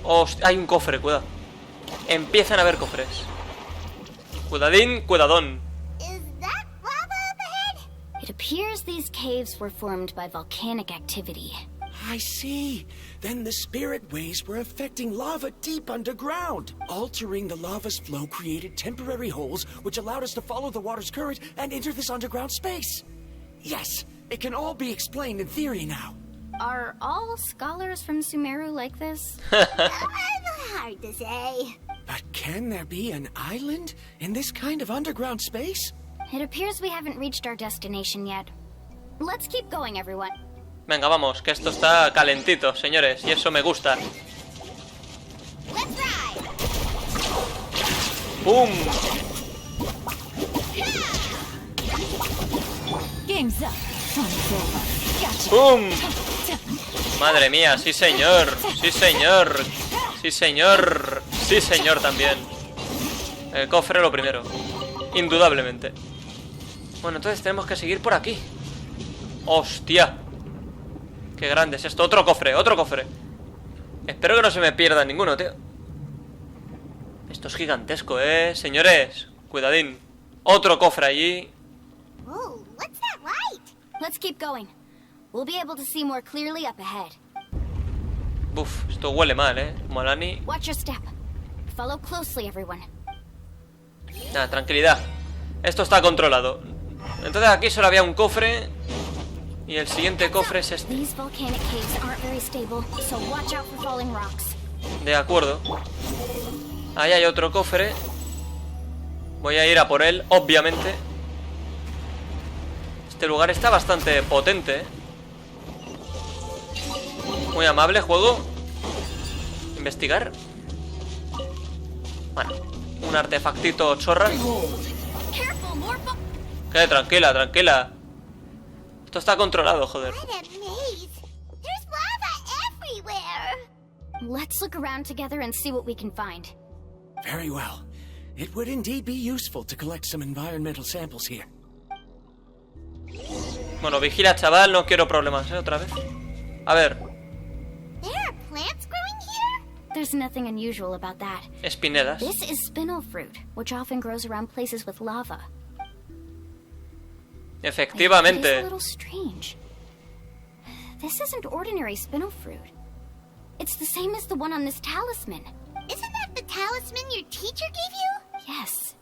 Hostia, hay un cofre, cuidado. Empiezan a haber cofres. Cuidadín, cuidadón. It appears these caves were formed by volcanic activity. I see. Then the spirit waves were affecting lava deep underground. Altering the lava's flow created temporary holes, which allowed us to follow the water's current and enter this underground space. Yes, it can all be explained in theory now. Are all scholars from Sumeru like this? Hard to say. But can there be an island in this kind of underground space? It appears we haven't reached our destination yet. Let's keep going, everyone. Venga, vamos, que esto está calentito, señores, y eso me gusta. ¡Pum! ¡Pum! Madre mía, sí señor, sí señor, sí señor, sí señor también. El cofre lo primero, indudablemente. Bueno, entonces tenemos que seguir por aquí. ¡Hostia! ¡Qué grande es esto! ¡Otro cofre! ¡Otro cofre! Espero que no se me pierda ninguno, tío. Esto es gigantesco, señores. Cuidadín. Otro cofre allí. Oh, what's that light? Let's keep going. We'll be able to see more clearly up ahead. Uf, esto huele mal, Mualani. Watch your step. Follow closely, everyone. Nada, tranquilidad. Esto está controlado. Entonces aquí solo había un cofre. Y el siguiente cofre es este. De acuerdo. Ahí hay otro cofre. Voy a ir a por él, obviamente. Este lugar está bastante potente, Muy amable, juego. Investigar. Bueno, un artefactito chorra. Que tranquila, tranquila. Esto está controlado, joder. Let's look around together and see what we can find. Very well. It would indeed be useful to collect some environmental samples here. Bueno, vigila, chaval, no quiero problemas, otra vez. A ver. There are plants growing here? There's nothing unusual about that. Espinedas. This is spinel fruit, which often grows around places with lava. Efectivamente. It is a little strange. This isn't ordinary spinel fruit. It's the same as the one on this talisman. Isn't the talisman your teacher gave you? Yes.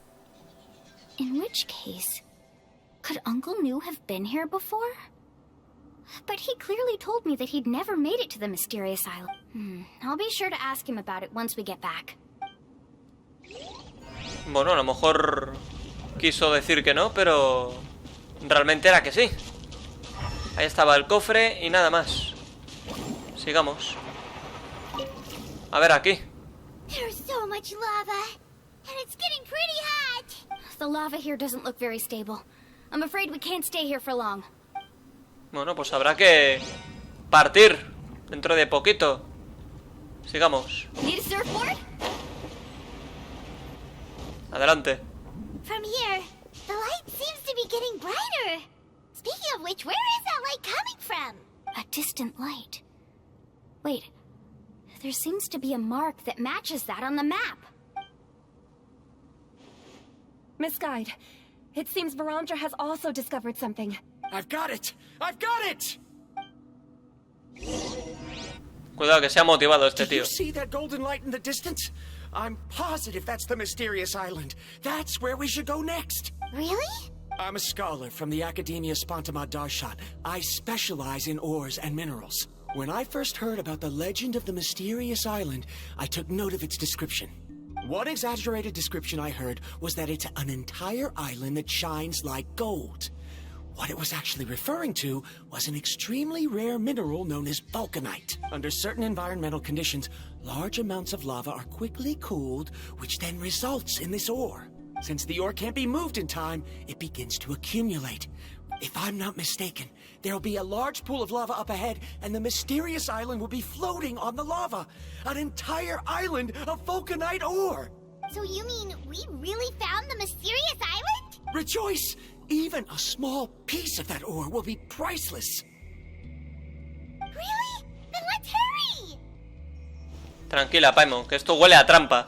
In which case, could Uncle New have been here before? But he clearly told me that he'd never made it to the mysterious island. I'll be sure to ask him about it once we get back. Bueno, a lo mejor quiso decir que no, pero realmente era que sí. Ahí estaba el cofre y nada más. Sigamos. A ver, aquí. There's so much lava, and it's getting pretty hot. The lava here doesn't look very stable. I'm afraid we can't stay here for long. Bueno, pues habrá que partir dentro de poquito. Sigamos. Need a surfboard? Adelante. From here, the light seems to be getting brighter. Speaking of which, where is that light coming from? A distant light. Wait, there seems to be a mark that matches that on the map. Miss Guide, it seems Varamdra has also discovered something. I've got it! I've got it! Cuidado que se ha motivado este Do you tío. see that golden light in the distance? I'm positive that's the mysterious island. That's where we should go next. Really? I'm a scholar from the Academia Spontamad Darshan. I specialize in ores and minerals. When I first heard about the legend of the mysterious island, I took note of its description. One exaggerated description I heard was that it's an entire island that shines like gold. What it was actually referring to was an extremely rare mineral known as vulcanite. Under certain environmental conditions, large amounts of lava are quickly cooled, which then results in this ore. Since the ore can't be moved in time, it begins to accumulate. If I'm not mistaken, there'll be a large pool of lava up ahead, and the mysterious island will be floating on the lava. An entire island of vulcanite ore! So you mean we really found the mysterious island? Rejoice! Even a small piece of that ore will be priceless. Really? Then let's hurry! Tranquila, Paimon, que esto huele a trampa.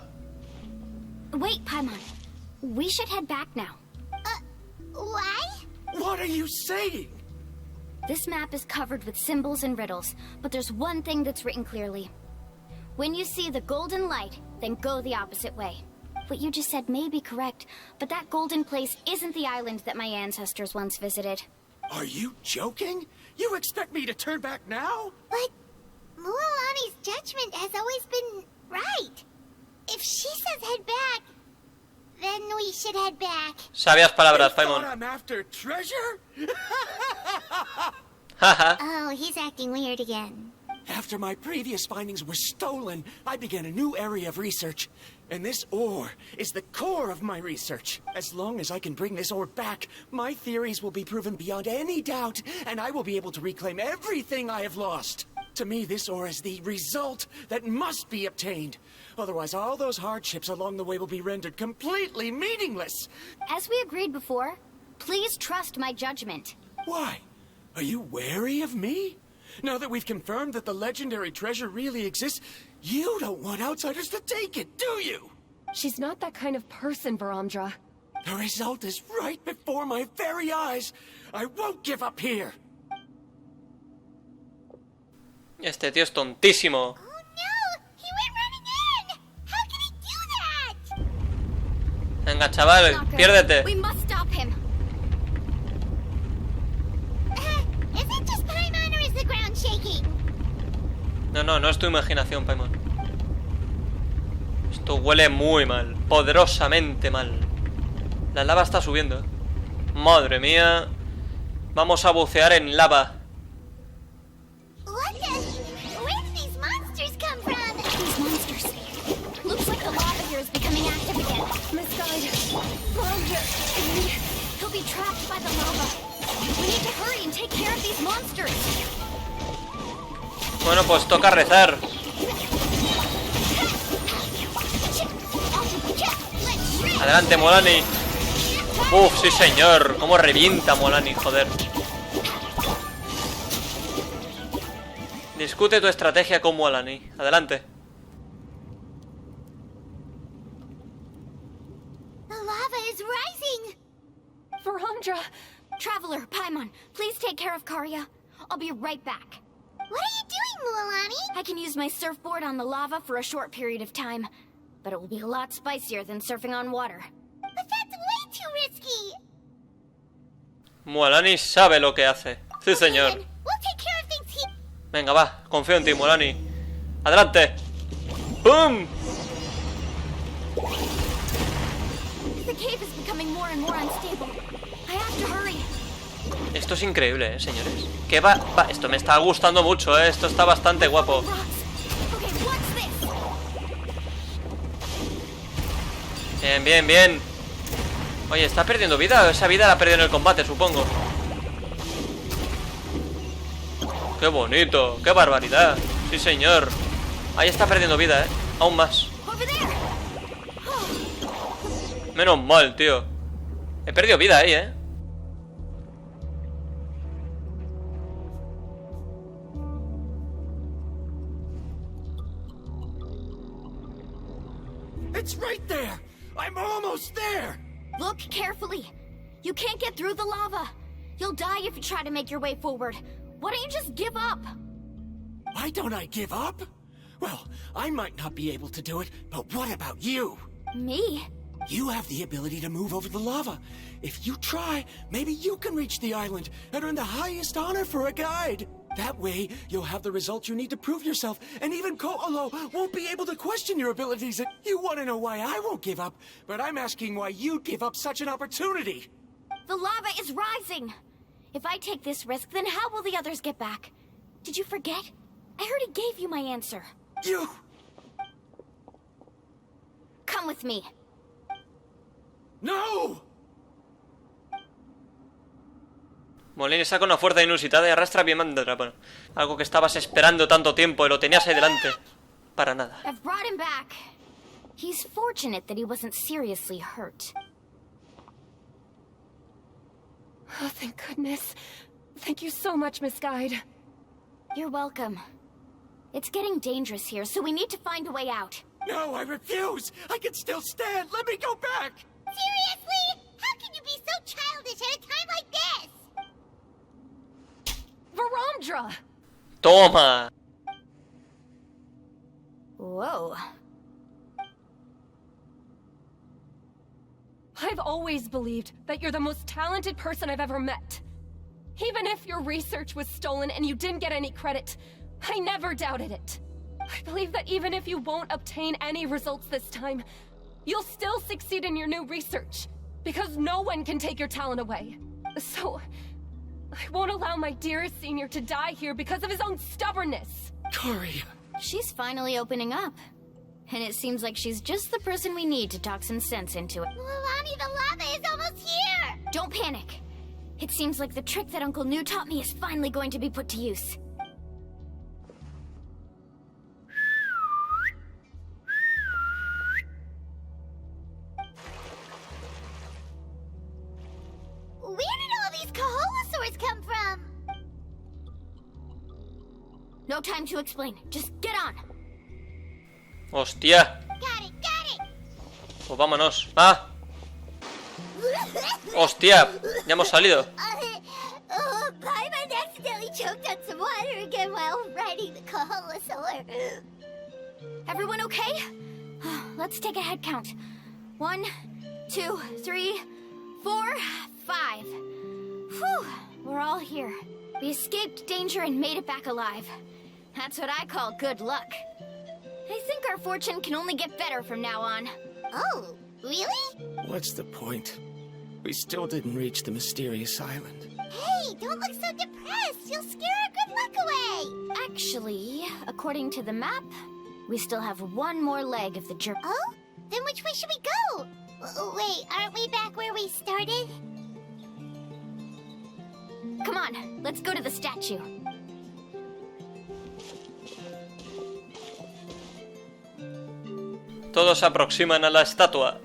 Wait, Paimon. We should head back now. Why? What are you saying? This map is covered with symbols and riddles, but there's one thing that's written clearly. When you see the golden light, then go the opposite way. What you just said may be correct, but that golden place isn't the island that my ancestors once visited. Are you joking? You expect me to turn back now? But Mualani's judgment has always been right. If she says head back, then we should head back. Sabias palabras, You thought Paimon. I'm after treasure? Haha. Oh, he's acting weird again. After my previous findings were stolen, I began a new area of research. And this ore is the core of my research. As long as I can bring this ore back, my theories will be proven beyond any doubt, and I will be able to reclaim everything I have lost. To me, this ore is the result that must be obtained. Otherwise, all those hardships along the way will be rendered completely meaningless. As we agreed before, please trust my judgment. Why? Are you wary of me? Now that we've confirmed that the legendary treasure really exists, you don't want outsiders to take it, do you? She's not that kind of person, Varamdra. The result is right before my very eyes. I won't give up here. Este tío es tontísimo. Oh no! He went running in! How can he do that? Venga, chaval, Knocker, piérdete. We must stop him. Is it just Paimon or is the ground shaking? No es tu imaginación, Paimon. Esto huele muy mal, poderosamente mal. La lava está subiendo, ¿eh? Madre mía. Vamos a bucear en lava. What the? Where did these monsters come from? These monsters. Looks like the lava here is becoming active again. Miss Guide, Varamdra, He'll be trapped by the lava. We need to hurry and take care of these monsters. Bueno, pues toca rezar. Adelante, Mualani. Uf, sí señor. Cómo revienta Mualani, joder. Discute tu estrategia con Mualani. Adelante. The lava is rising! Varamdra! Traveler, Paimon, please take care of Karya. I'll be right back. What are you doing, Mualani? I can use my surfboard on the lava for a short period of time. but it will be a lot spicier than surfing on water. But that's way too risky. Mualani sabe lo que hace. Sí, señor. We'll take care of things here. Venga, va, confío en ti, Mualani. ¡Adelante! ¡Boom! The cave is becoming more and more unstable. I have to hurry. Esto es increíble, señores. ¿Qué va? Esto me está gustando mucho, Esto está bastante guapo. Okay, what's this? Bien, bien, bien. Oye, ¿está perdiendo vida? Esa vida la ha perdido en el combate, supongo. ¡Qué bonito! ¡Qué barbaridad! Sí, señor. Ahí está perdiendo vida, Aún más. Menos mal, tío. He perdido vida ahí, It's right there! I'm almost there! Look carefully. You can't get through the lava. You'll die if you try to make your way forward. Why don't you just give up? Why don't I give up? Well, I might not be able to do it, but what about you? Me? You have the ability to move over the lava. If you try, maybe you can reach the island and earn the highest honor for a guide. That way, you'll have the results you need to prove yourself, and even Ko'olo won't be able to question your abilities. You want to know why I won't give up, but I'm asking why you'd give up such an opportunity. The lava is rising. If I take this risk, then how will the others get back? Did you forget? I already gave you my answer. You... Come with me. No! Mualani saca una fuerza inusitada y arrastra bien mandra. Bueno, algo que estabas esperando tanto tiempo y lo tenías ahí delante. Para nada. I've brought him back. He's fortunate that he wasn't seriously hurt. Oh, thank goodness. Thank you so much, Miss Guide. You're welcome. It's getting dangerous here, so we need to find a way out. No, I refuse! I can still stand! Let me go back! Seriously? How can you be so childish at a time like this? Verandra! Toma. Whoa. I've always believed that you're the most talented person I've ever met. Even if your research was stolen and you didn't get any credit, I never doubted it. I believe that even if you won't obtain any results this time, you'll still succeed in your new research, because no one can take your talent away. So, I won't allow my dearest senior to die here because of his own stubbornness. Kari. She's finally opening up. And it seems like she's just the person we need to talk some sense into it. Mualani, the lava is almost here! Don't panic. It seems like the trick that Uncle New taught me is finally going to be put to use. Where did all these Koholosaurs come from? No time to explain. Just get on. Hostia. Got it! Pues vámonos. ¡Ah! Hostia. Ya hemos salido. Paimon accidentally choked on some water again while riding the Koholosaur. Everyone okay? Let's take a head count. 1, 2, 3, 4, 5. Whew, we're all here. We escaped danger and made it back alive. That's what I call good luck. I think our fortune can only get better from now on. Oh, really? What's the point? We still didn't reach the mysterious island. Hey, don't look so depressed. You'll scare our good luck away. Actually, according to the map, we still have one more leg of the journey. Oh? Then which way should we go? Wait, aren't we back where we started? Come on, let's go to the statue. Todos se aproximan a la estatua.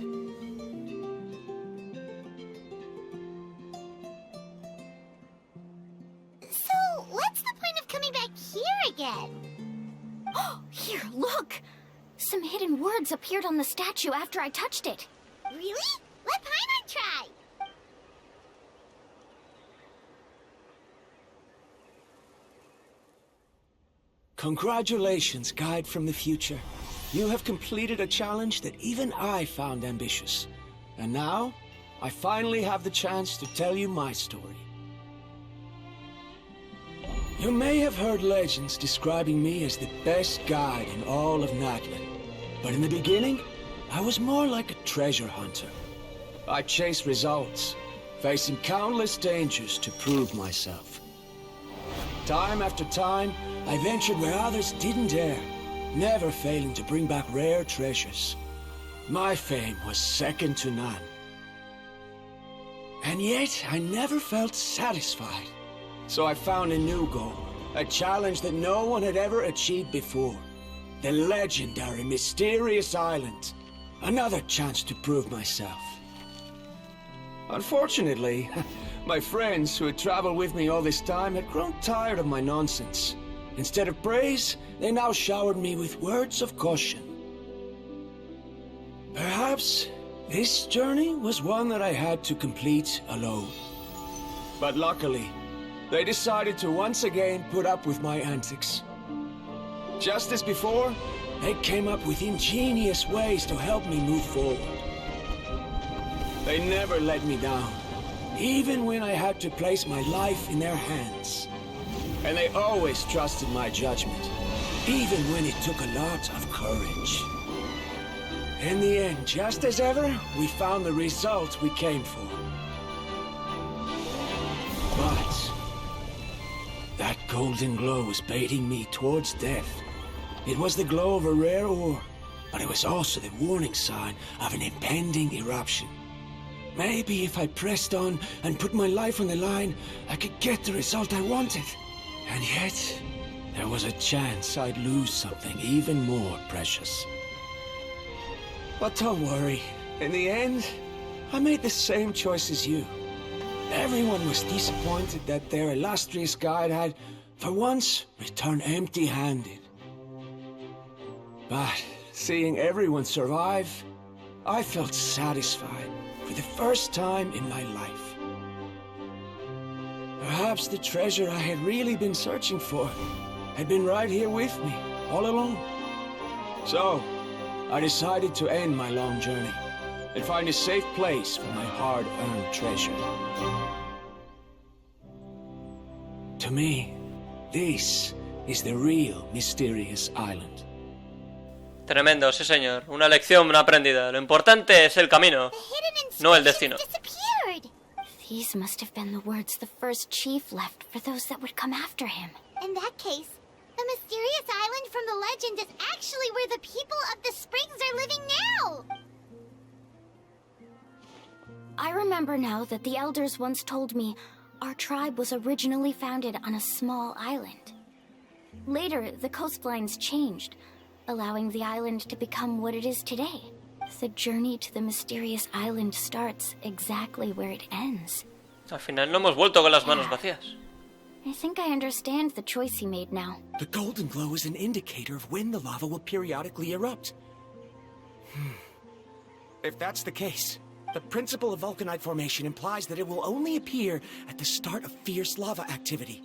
So, what's the point of coming back here again? Here, look! Some hidden words appeared on the statue after I touched it. Really? Let Paimon try. Congratulations, guide from the future. you have completed a challenge that even I found ambitious. And now, I finally have the chance to tell you my story. You may have heard legends describing me as the best guide in all of Natlan. But in the beginning, I was more like a treasure hunter. I chased results, facing countless dangers to prove myself. Time after time, I ventured where others didn't dare, never failing to bring back rare treasures. My fame was second to none. And yet, I never felt satisfied. So I found a new goal, a challenge that no one had ever achieved before. The legendary Mysterious Island. Another chance to prove myself. Unfortunately, my friends who had traveled with me all this time had grown tired of my nonsense. Instead of praise, they now showered me with words of caution. Perhaps this journey was one that I had to complete alone. But luckily, they decided to once again put up with my antics. Just as before, they came up with ingenious ways to help me move forward. They never let me down, even when I had to place my life in their hands. And they always trusted my judgment, even when it took a lot of courage. In the end, just as ever, we found the result we came for. But that golden glow was baiting me towards death. It was the glow of a rare ore, but it was also the warning sign of an impending eruption. Maybe if I pressed on and put my life on the line, I could get the result I wanted. And yet, there was a chance I'd lose something even more precious. But don't worry. In the end, I made the same choice as you. Everyone was disappointed that their illustrious guide had, for once, returned empty-handed. But seeing everyone survive, I felt satisfied for the first time in my life. Perhaps the treasure I had really been searching for had been right here with me, all along. So, I decided to end my long journey and find a safe place for my hard-earned treasure. To me, this is the real Mysterious Island. Tremendo, sí señor. Una lección aprendida. Lo importante es el camino, no el destino. These must have been the words the first chief left for those that would come after him. In that case, the mysterious island from the legend is actually where the people of the springs are living now! I remember now that the elders once told me our tribe was originally founded on a small island. Later, the coastlines changed, allowing the island to become what it is today. The journey to the mysterious island starts exactly where it ends. Al final no hemos vuelto con las manos vacías. I think I understand the choice he made now. The golden glow is an indicator of when the lava will periodically erupt. If that's the case, the principle of vulcanite formation implies that it will only appear at the start of fierce lava activity.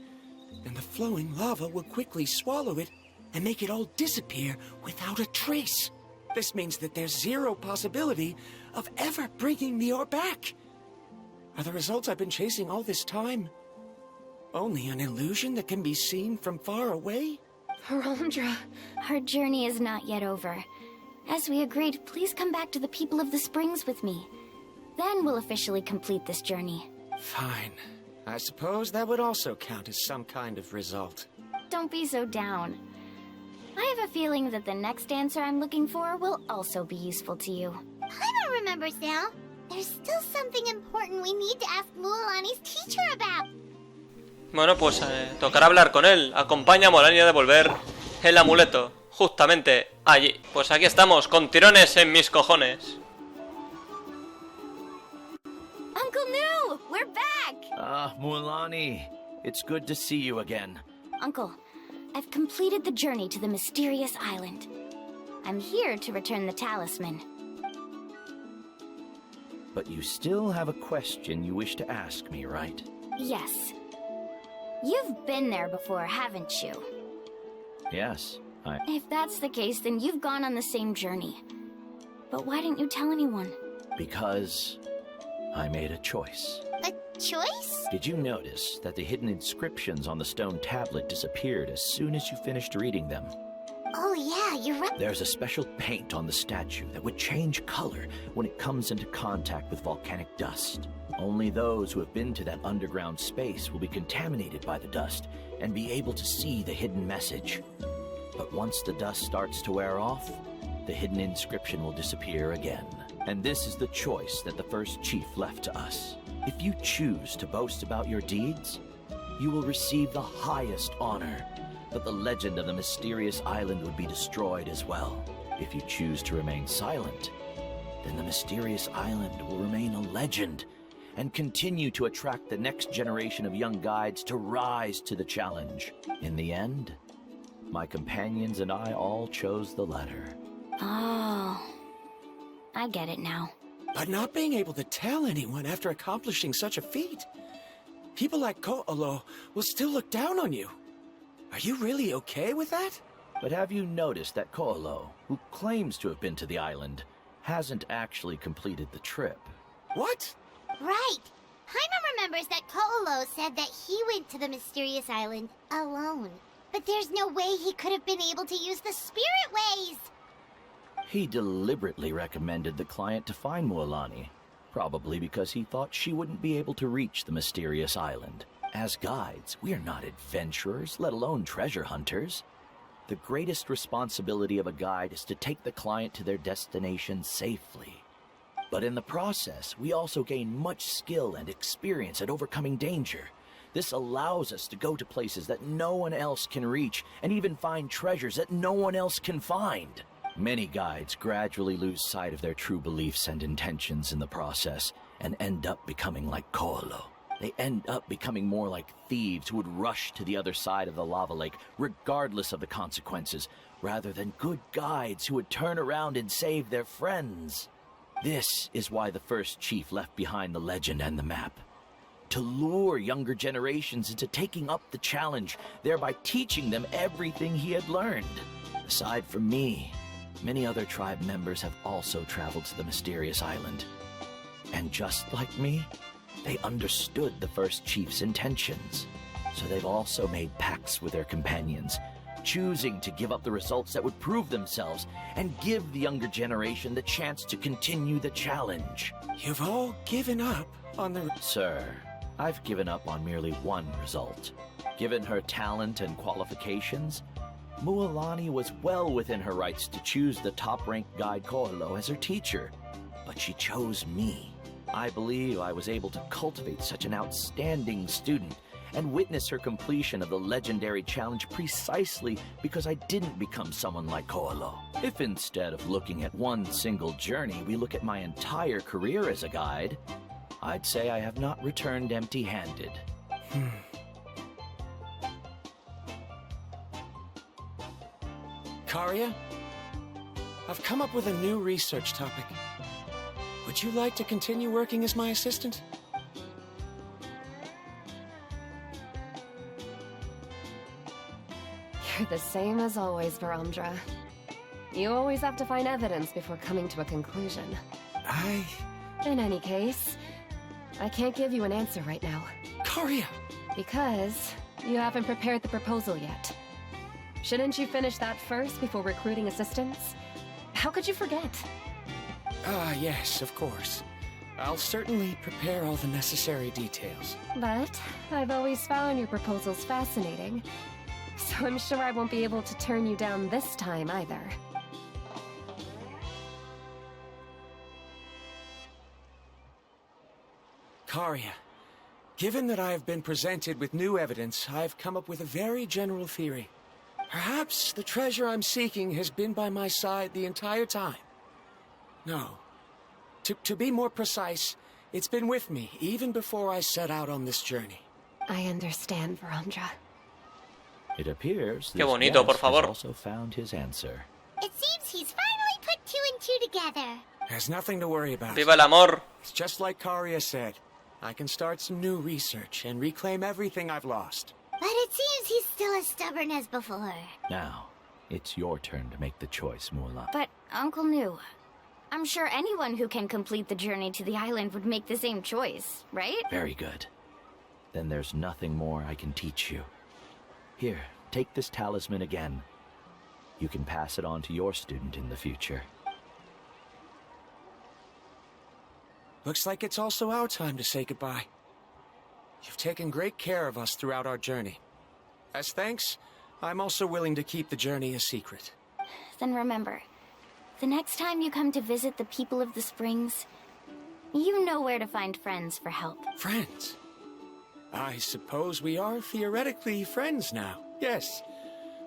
And the flowing lava will quickly swallow it and make it all disappear without a trace. This means that there's zero possibility of ever bringing the ore back. Are the results I've been chasing all this time only an illusion that can be seen from far away? Harandra. Our journey is not yet over. As we agreed, please come back to the people of the springs with me. Then we'll officially complete this journey. Fine. I suppose that would also count as some kind of result. Don't be so down. I have a feeling that the next answer I'm looking for will also be useful to you. I don't remember, Sal. There's still something important we need to ask Mualani's teacher about. Bueno, pues tocará hablar con él. Acompaña a Mualani a devolver el amuleto. Justamente allí. Pues aquí estamos, con tirones en mis cojones. Uncle New! We're back! Ah, Mualani. It's good to see you again. Uncle, I've completed the journey to the mysterious island. I'm here to return the talisman. But you still have a question you wish to ask me, right? Yes. You've been there before, haven't you? Yes, If that's the case, then you've gone on the same journey. But why didn't you tell anyone? Because I made a choice. A choice? Did you notice that the hidden inscriptions on the stone tablet disappeared as soon as you finished reading them? Oh yeah, you're right. There's a special paint on the statue that would change color when it comes into contact with volcanic dust. Only those who have been to that underground space will be contaminated by the dust and be able to see the hidden message. But once the dust starts to wear off, the hidden inscription will disappear again. And this is the choice that the first chief left to us. If you choose to boast about your deeds, you will receive the highest honor. But the legend of the mysterious island would be destroyed as well. If you choose to remain silent, then the mysterious island will remain a legend and continue to attract the next generation of young guides to rise to the challenge. In the end, my companions and I all chose the latter. Oh, I get it now. But not being able to tell anyone after accomplishing such a feat. People like Ko'olo will still look down on you. Are you really okay with that? But have you noticed that Ko'olo, who claims to have been to the island, hasn't actually completed the trip? What? Right. Paimon remembers that Ko'olo said that he went to the mysterious island alone. But there's no way he could have been able to use the spirit ways. He deliberately recommended the client to find Mualani, probably because he thought she wouldn't be able to reach the mysterious island. As guides, we are not adventurers, let alone treasure hunters. The greatest responsibility of a guide is to take the client to their destination safely. But in the process, we also gain much skill and experience at overcoming danger. This allows us to go to places that no one else can reach, and even find treasures that no one else can find. Many guides gradually lose sight of their true beliefs and intentions in the process, and end up becoming like Ko'olo. They end up becoming more like thieves who would rush to the other side of the lava lake, regardless of the consequences, rather than good guides who would turn around and save their friends. This is why the first chief left behind the legend and the map. To lure younger generations into taking up the challenge, thereby teaching them everything he had learned. Aside from me, many other tribe members have also traveled to the mysterious island. And just like me, they understood the first chief's intentions. So they've also made pacts with their companions, choosing to give up the results that would prove themselves and give the younger generation the chance to continue the challenge. You've all given up on the... Sir, I've given up on merely one result. Given her talent and qualifications, Mualani was well within her rights to choose the top-ranked guide Ko'olo as her teacher, but she chose me. I believe I was able to cultivate such an outstanding student and witness her completion of the legendary challenge precisely because I didn't become someone like Ko'olo. If instead of looking at one single journey, we look at my entire career as a guide, I'd say I have not returned empty-handed. Karia, I've come up with a new research topic. Would you like to continue working as my assistant? You're the same as always, Varamdra. You always have to find evidence before coming to a conclusion. In any case, I can't give you an answer right now. Karia! Because you haven't prepared the proposal yet. Shouldn't you finish that first before recruiting assistants? How could you forget? Yes, of course. I'll certainly prepare all the necessary details. But I've always found your proposals fascinating, so I'm sure I won't be able to turn you down this time either. Karia, given that I have been presented with new evidence, I've come up with a very general theory. Perhaps the treasure I'm seeking has been by my side the entire time. No. To be more precise, it's been with me even before I set out on this journey. I understand, Varamdra. It appears Qué bonito, por favor. has also found his answer. It seems he's finally put two and two together. There's nothing to worry about. Viva el amor. It's just like Karia said. I can start some new research and reclaim everything I've lost. But it seems he's still as stubborn as before. Now, It's your turn to make the choice, Mualani. But, Uncle Nu, I'm sure anyone who can complete the journey to the island would make the same choice, right? Very good. Then there's nothing more I can teach you. Here, take this talisman again. You can pass it on to your student in the future. Looks like it's also our time to say goodbye. You've taken great care of us throughout our journey. As thanks, I'm also willing to keep the journey a secret. Then remember, the next time you come to visit the people of the springs, you know where to find friends for help. Friends? I suppose we are theoretically friends now. Yes.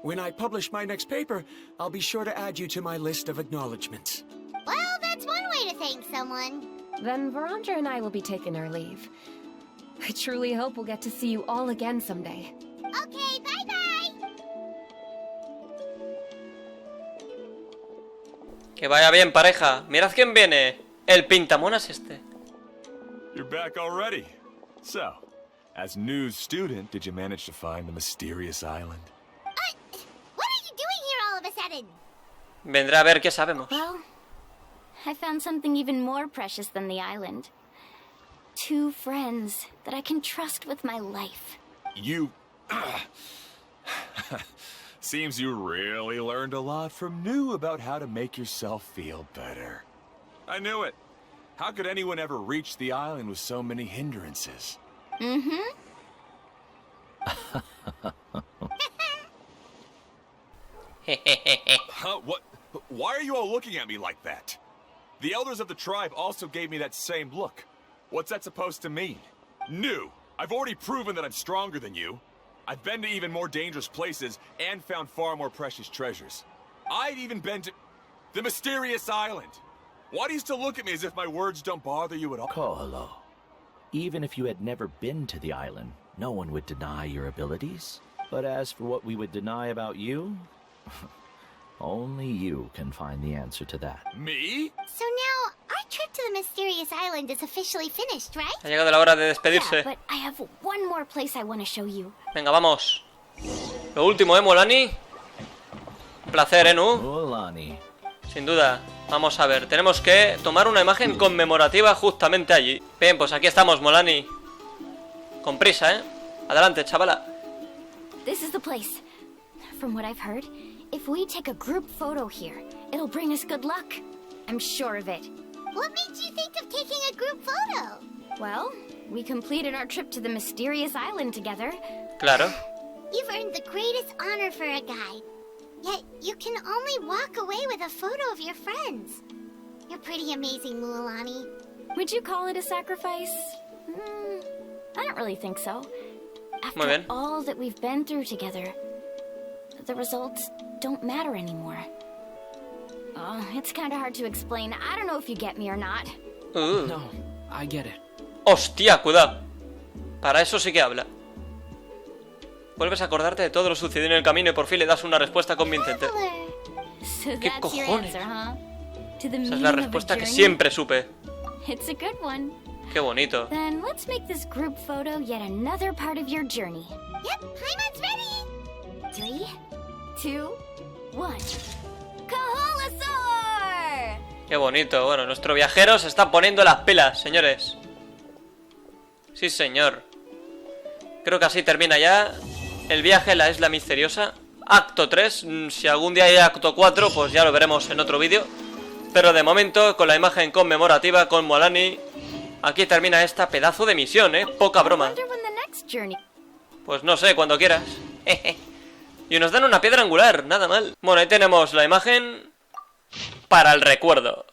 When I publish my next paper, I'll be sure to add you to my list of acknowledgements. Well, that's one way to thank someone. Then Verandra and I will be taking our leave. I truly hope we'll get to see you all again someday. Okay, bye-bye. Que vaya bien, pareja. Mirad quién viene. El pintamonas este. You're back already. So, as new student, did you manage to find the mysterious island? What are you doing here all of a sudden? Vendrá a ver qué sabemos. Well, I found something even more precious than the island. 2 friends that I can trust with my life. You... Seems you really learned a lot from New about how to make yourself feel better. I knew it. How could anyone ever reach the island with so many hindrances? Mm-hmm. Huh? What? Why are you all looking at me like that? The elders of the tribe also gave me that same look. What's that supposed to mean? New! I've already proven that I'm stronger than you. I've been to even more dangerous places and found far more precious treasures. I've even been to the mysterious island. Why do you still look at me as if my words don't bother you at all? Koholo. Even if you had never been to the island, no one would deny your abilities. But as for what we would deny about you, only you can find the answer to that. Me? So now, our trip to the mysterious island is officially finished, right? Ha llegado la hora de despedirse. Yeah, but I have one more place I want to show you. Venga, vamos. Lo último, Mualani. Un placer, Nu? Mualani. Sin duda. Vamos a ver, tenemos que tomar una imagen conmemorativa justamente allí. Bien, pues aquí estamos, Mualani. Con prisa, Adelante, chavala. This is the place. From what I've heard, if we take a group photo here, it'll bring us good luck. I'm sure of it. What made you think of taking a group photo? Well, we completed our trip to the mysterious island together. Claro. You've earned the greatest honor for a guide. Yet, you can only walk away with a photo of your friends. You're pretty amazing, Mualani. Would you call it a sacrifice? I don't really think so. Muy bien. After all that we've been through together, the results don't matter anymore. Oh, it's kind of hard to explain. I don't know if you get me or not. No, I get it. Hostia, cuidado. Para eso sí que habla. Vuelves a acordarte de todo lo sucedido en el camino y por fin le das una respuesta convincente. So ¿Qué that's your cojones? answer, huh? To the Esa es meaning la of a respuesta que journey? siempre supe. It's a good one. Qué bonito. Then let's make this group photo yet another part of your journey. Yep, Paimon's ready. 3, 2, 1. ¡Koholasaur! Qué bonito. Bueno, nuestro viajero se está poniendo las pilas, señores. Sí, señor. Creo que así termina ya el viaje a la isla misteriosa. Acto 3. Si algún día hay acto 4, pues ya lo veremos en otro vídeo. Pero de momento, con la imagen conmemorativa con Mualani, aquí termina esta pedazo de misión, Poca broma. Pues no sé, cuando quieras. Y nos dan una piedra angular, nada mal. Bueno, ahí tenemos la imagen para el recuerdo.